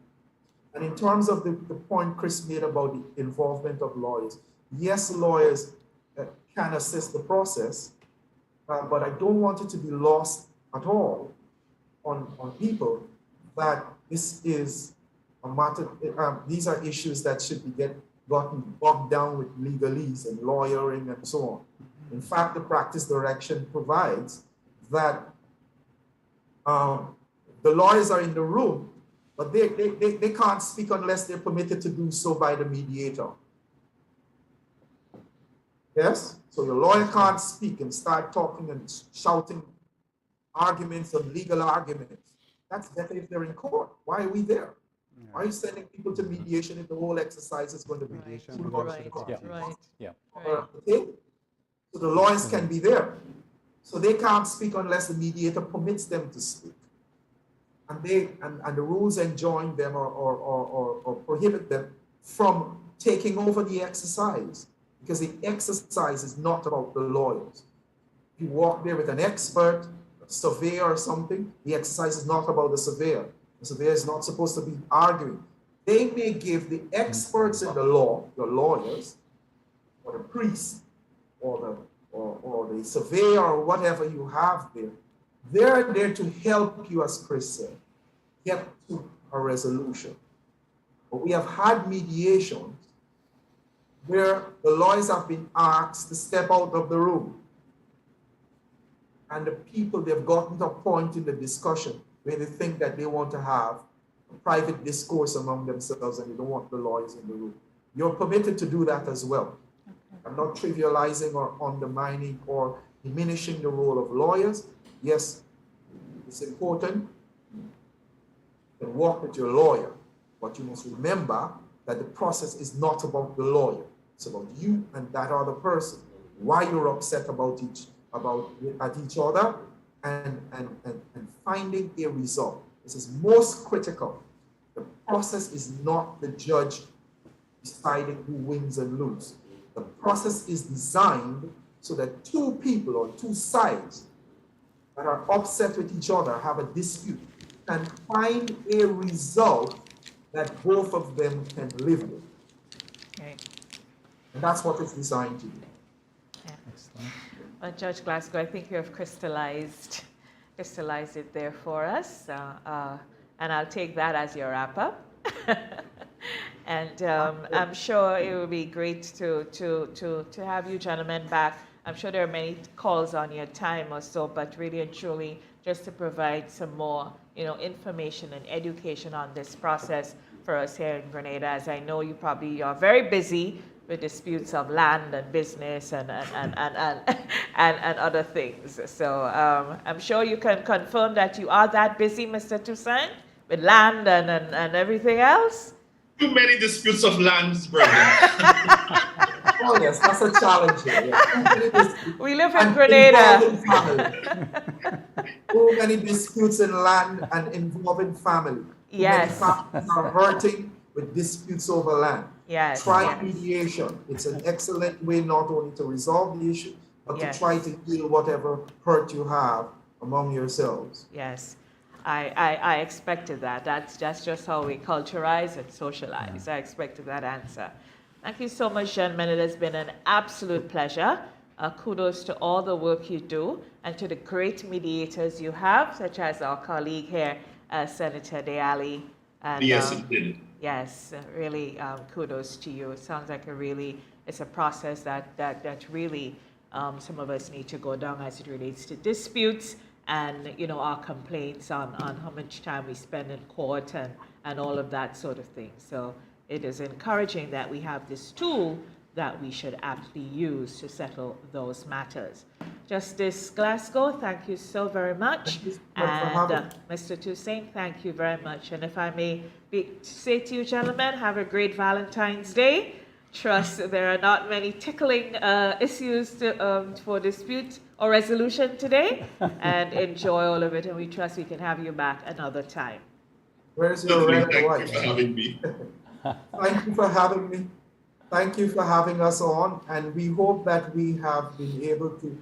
S8: And in terms of the point Chris made about the involvement of lawyers, yes, lawyers can assist the process, but I don't want it to be lost at all on people that this is a matter, these are issues that should be gotten bogged down with legalese and lawyering and so on. In fact, the practice direction provides that the lawyers are in the room, but they can't speak unless they're permitted to do so by the mediator. Yes? So your lawyer can't speak and start talking and shouting arguments and legal arguments. That's better if they're in court. Why are we there? Yeah. Why are you sending people to mediation if the whole exercise is going to be mediation? So the lawyers can be there. So they can't speak unless the mediator permits them to speak. And the rules enjoin them or prohibit them from taking over the exercise, because the exercise is not about the lawyers. If you walk there with an expert, a surveyor or something, the exercise is not about the surveyor. The surveyor is not supposed to be arguing. they may give the experts in the law, the lawyers, or the priest, or the surveyor, or whatever you have there. They're there to help you, as Chris said, get to a resolution. But we have had mediations where the lawyers have been asked to step out of the room. And the people, they've gotten to a point in the discussion where they think that they want to have a private discourse among themselves and they don't want the lawyers in the room. You're permitted to do that as well. Okay. I'm not trivializing or undermining or diminishing the role of lawyers. Yes, it's important. You can walk with your lawyer, but you must remember that the process is not about the lawyer. It's about you and that other person. Why you're upset at each other and finding a result. This is most critical. The process is not the judge deciding who wins and loses. The process is designed so that two people or two sides that are upset with each other, have a dispute, can find a result that both of them can live with.
S1: Okay.
S8: And that's what it's designed to do.
S1: Yeah. Excellent. Judge Glascow, I think you have crystallized it there for us, and I'll take that as your wrap-up. And I'm sure it will be great to have you gentlemen back. I'm sure there are many calls on your time or so, but really and truly just to provide some more, information and education on this process for us here in Grenada, as I know you probably are very busy with disputes of land and business and other things. So I'm sure you can confirm that you are that busy, Mr. Toussaint, with land and everything else.
S5: Too many disputes of lands, Brendan.
S8: Oh yes, that's a challenge here. Yeah.
S1: We live in Grenada.
S8: Too many disputes in land and involving family.
S1: Yes.
S8: Too many families are hurting with disputes over land.
S1: Yes.
S8: Try mediation. It's an excellent way not only to resolve the issue, but to try to heal whatever hurt you have among yourselves.
S1: Yes. I expected that. That's just how we culturize and socialize. I expected that answer. Thank you so much, gentlemen. It has been an absolute pleasure. Kudos to all the work you do and to the great mediators you have, such as our colleague here, Senator Deali. And,
S5: yes, it did.
S1: Yes, really kudos to you. It sounds like it's a process that really some of us need to go down as it relates to disputes and, our complaints on how much time we spend in court and all of that sort of thing. So it is encouraging that we have this tool that we should aptly use to settle those matters. Justice Glascow, thank you so very much. And Mr. Toussaint, thank you very much. And if I may say to you, gentlemen, have a great Valentine's Day. Trust there are not many tickling issues for dispute or resolution today. And enjoy all of it. And we trust we can have you back another time.
S8: Where's your red and white?
S5: Thank you for having me.
S8: Thank you for having me. Thank you for having us on, and we hope that we have been able to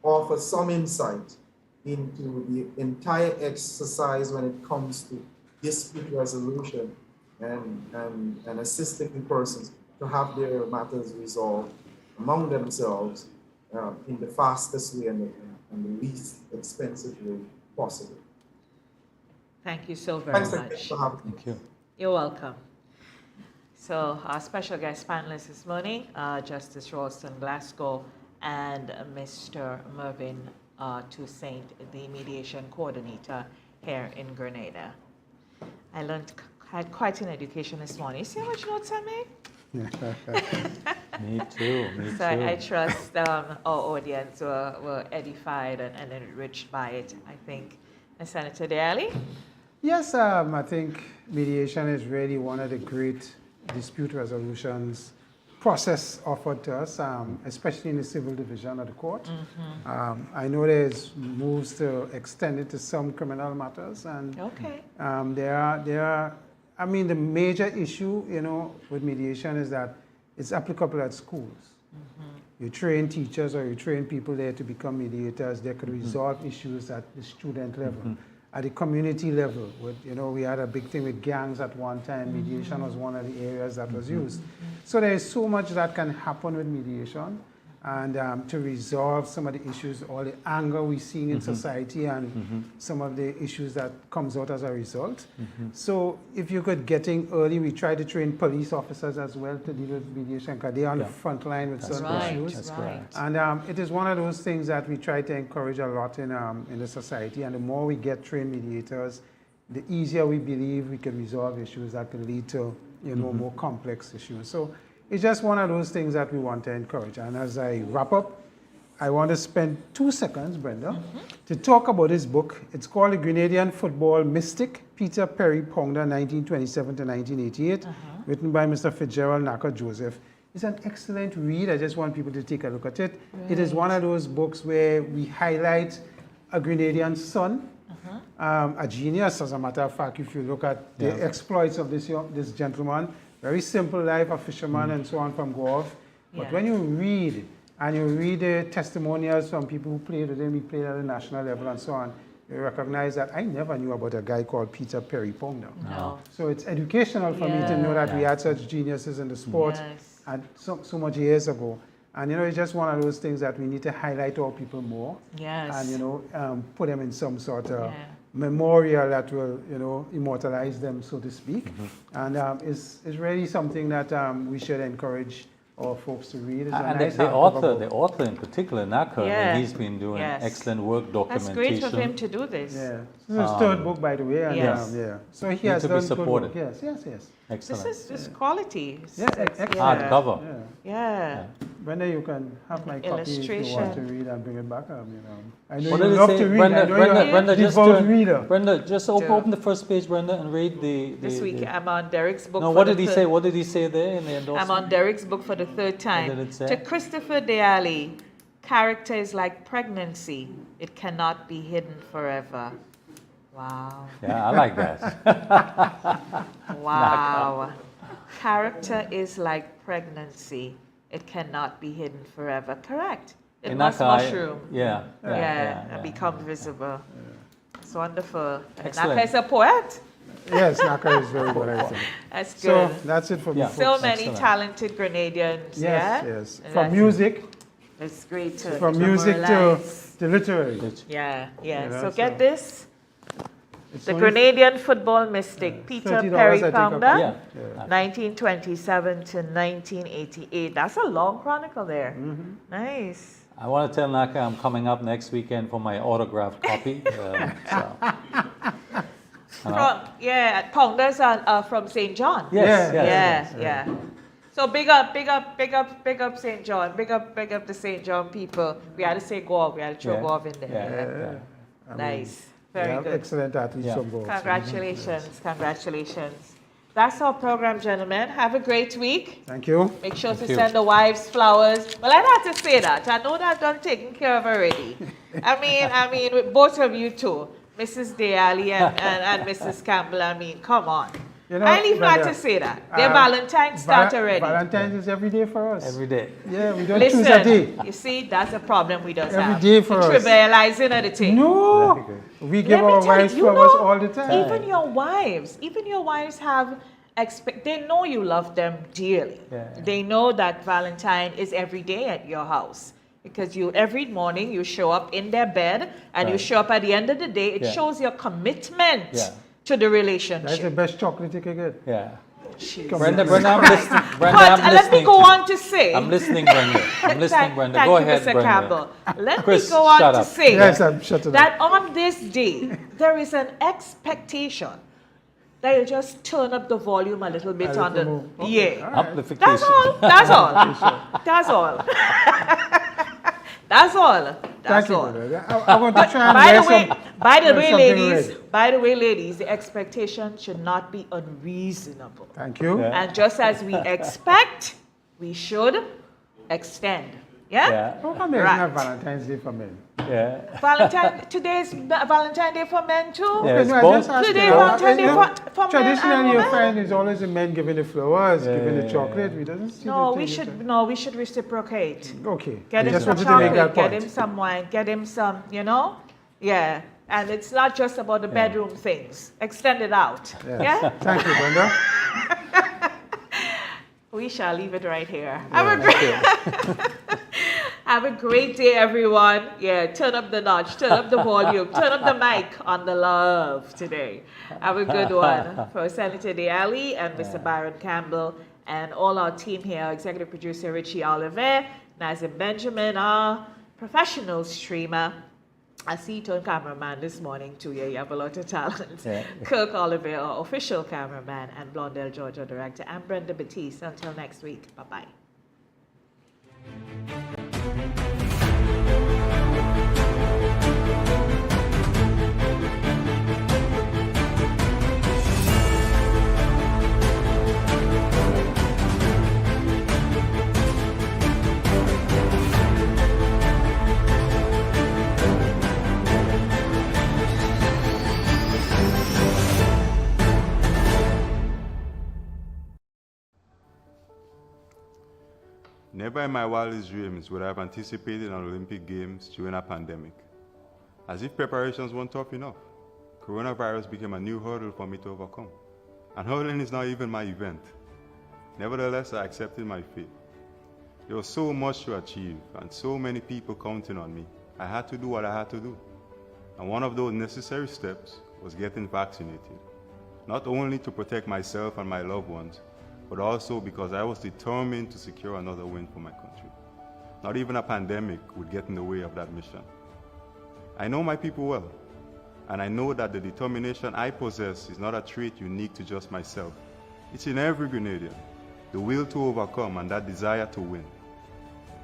S8: offer some insight into the entire exercise when it comes to dispute resolution and assisting persons to have their matters resolved among themselves in the fastest way and the least expensive way possible.
S1: Thank you so very much.
S8: Thanks for having me.
S3: Thank you.
S1: You're welcome. So our special guest panelists this morning, Justice Raulston Glascow and Mr. Mervyn Toussaint, the mediation coordinator here in Grenada. I had quite an education this morning. You see how much notes I made?
S3: Me too.
S1: So I trust our audience were edified and enriched by it, I think. And Senator Deali?
S2: Yes, I think mediation is really one of the great dispute resolutions process offered to us, especially in the civil division of the court. Mm-hmm. I know there's moves to extend it to some criminal matters, and there are. I mean, the major issue, with mediation is that it's applicable at schools. Mm-hmm. You train teachers or you train people there to become mediators. They could resolve issues at the student level. Mm-hmm. at the community level. We had a big thing with gangs at one time. Mediation was one of the areas that was used. So there is so much that can happen with mediation, and to resolve some of the issues, all the anger we're seeing in society, and some of the issues that comes out as a result. So if you could get in early, we try to train police officers as well to deal with mediation, because they're on the front line with certain issues.
S3: That's right.
S2: And it is one of those things that we try to encourage a lot in the society. And the more we get trained mediators, the easier we believe we can resolve issues that could lead to more complex issues. So it's just one of those things that we want to encourage. And as I wrap up, I want to spend 2 seconds, Brenda, to talk about this book. It's called The Grenadian Football Mystic, Peter Perry Pounder, 1927 to 1988, written by Mr. Fitzgerald Naka Joseph. It's an excellent read. I just want people to take a look at it. Right. It is one of those books where we highlight a Grenadian son, a genius, as a matter of fact. If you look at the exploits of this gentleman, very simple life, a fisherman and so on from Guelph. But when you read, and you read the testimonials from people who played with him, he played at the national level and so on, you recognize that I never knew about a guy called Peter Perry Pounder.
S1: No.
S2: So it's educational for me to know that we had such geniuses in the sport and so much years ago. And it's just one of those things that we need to highlight our people more.
S1: Yes.
S2: And put them in some sort of memorial that will, immortalize them, so to speak. And it's really something that we should encourage our folks to read.
S3: And the author in particular, Naka, he's been doing excellent work documentation.
S1: That's great of him to do this.
S2: Yeah. This is his third book, by the way. And, so he has done good work. Yes.
S1: This
S2: Excellent.
S1: is just quality.
S3: Hardcover.
S1: Yeah.
S2: Brenda, you can have my copy if you want to read and bring it back. I know
S3: What
S2: you
S3: did
S2: love
S3: it say?
S2: to read.
S3: Brenda, just
S2: reader.
S3: Brenda, just open the first page, Brenda, and read the
S1: This week I'm on Derek's book.
S3: No, what did he say? What did he say there in the endorsement?
S1: I'm on Derek's book for the third time.
S3: What did it say?
S1: To Christopher Daly, character is like pregnancy. It cannot be hidden forever. Wow.
S3: Yeah, I like that.
S1: Wow. Character is like pregnancy. It cannot be hidden forever. Correct. It must mushroom. And become visible. It's wonderful.
S2: Excellent.
S1: Naka is a poet.
S2: Yes, Naka is very good, I think.
S1: That's good.
S2: So that's it for me.
S1: So many talented Grenadians.
S2: Yes. From music.
S1: It's great to
S2: From music to literary.
S1: Yeah. So get this.
S2: It's
S1: The Grenadian Football Mystic, Peter Perry Pounder, 1927 to 1988. That's a long chronicle there. Nice.
S3: I want to tell Naka I'm coming up next weekend for my autographed copy.
S1: Pounders are from St. John.
S3: Yes.
S1: So big up St. John. Big up the St. John people. We had to say Guelph. We had to throw Guelph in there. Nice. Very good.
S2: Excellent athletes from both.
S1: Congratulations. That's our program, gentlemen. Have a great week.
S2: Thank you.
S1: Make sure to send the wives flowers. Well, I don't have to say that. I know that I'm taken care of already. I mean, with both of you two, Mrs. Daly and Mrs. Campbell. I mean, come on. I leave not to say that. Their Valentine's start already.
S2: Valentine's is every day for us.
S3: Every day.
S2: Yeah, we don't choose a day.
S1: You see, that's a problem we don't have.
S2: Every day for us.
S1: Trivializing the thing.
S2: No, we give our wives flowers all the time.
S1: Even your wives have they know you love them dearly. They know that Valentine is every day at your house. Because every morning you show up in their bed and you show up at the end of the day. It shows your commitment to the relationship.
S2: That's the best chocolate you can get.
S3: Yeah.
S1: Brenda,
S3: I'm listening.
S1: Let me go on to say.
S3: I'm listening, Brenda. Brenda. Go ahead,
S1: Mr.
S3: Brenda.
S1: Campbell. Let
S3: Chris,
S1: me go on to say
S2: that
S1: on this day, there is an expectation that you just turn up the volume a little bit on the...
S3: Amplification.
S1: That's all. That's all.
S2: I want to try and
S1: by the way, ladies, the expectation should not be unreasonable.
S2: Thank you.
S1: And just as we expect, we should extend. Yeah?
S2: How come there's not Valentine's Day for men?
S1: Today's Valentine's Day for men too?
S2: Today's
S1: Valentine's Day for men.
S2: Traditionally, you find it's always the men giving the flowers, giving the chocolate. We doesn't see
S1: we should reciprocate.
S2: Okay.
S1: Get him some chocolate, get him some wine, get him some, And it's not just about the bedroom things. Extend it out.
S2: Yes.
S1: Yeah?
S2: Thank you, Brenda.
S1: We shall leave it right here. Have a great day, everyone. Yeah, turn up the notch, turn up the volume, turn up the mic on the love today. Have a good one. For Senator Diali and Mr. Byron Campbell and all our team here, executive producer Richie Oliver, Nazim Benjamin, our professional streamer. I see you turn cameraman this morning too. Yeah, you have a lot of talent. Yeah. Kirk Oliver, our official cameraman, and Blondell George, our director. I'm Brenda Batiste. Until next week. Bye-bye.
S4: Never in my wildest dreams would I have anticipated an Olympic Games during a pandemic. As if preparations weren't tough enough, coronavirus became a new hurdle for me to overcome. And hurdling is not even my event. Nevertheless, I accepted my fate. There was so much to achieve and so many people counting on me. I had to do what I had to do. And one of those necessary steps was getting vaccinated. Not only to protect myself and my loved ones, but also because I was determined to secure another win for my country. Not even a pandemic would get in the way of that mission. I know my people well, and I know that the determination I possess is not a trait unique to just myself. It's in every Grenadian, the will to overcome and that desire to win.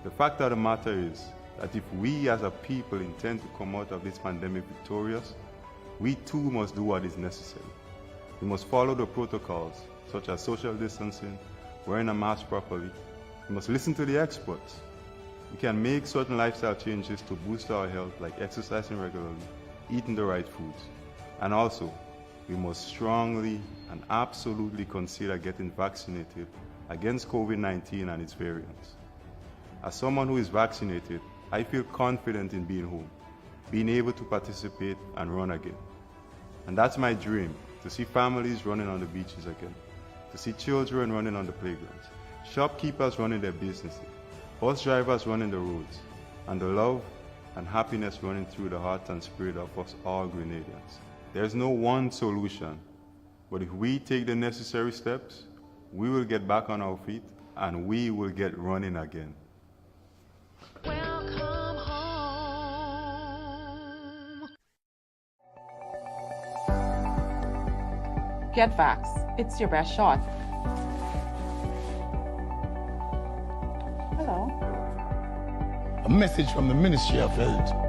S4: The fact of the matter is that if we as a people intend to come out of this pandemic victorious, we too must do what is necessary. We must follow the protocols, such as social distancing, wearing a mask properly. We must listen to the experts. We can make certain lifestyle changes to boost our health, like exercising regularly, eating the right foods. And also, we must strongly and absolutely consider getting vaccinated against COVID-19 and its variants. As someone who is vaccinated, I feel confident in being home, being able to participate and run again. And that's my dream, to see families running on the beaches again, to see children running on the playgrounds, shopkeepers running their businesses, bus drivers running the roads, and the love and happiness running through the heart and spirit of us all Grenadians. There's no one solution, but if we take the necessary steps, we will get back on our feet and we will get running again.
S6: Welcome home. Get vax. It's your best shot. Hello.
S7: A message from the Ministry of Health.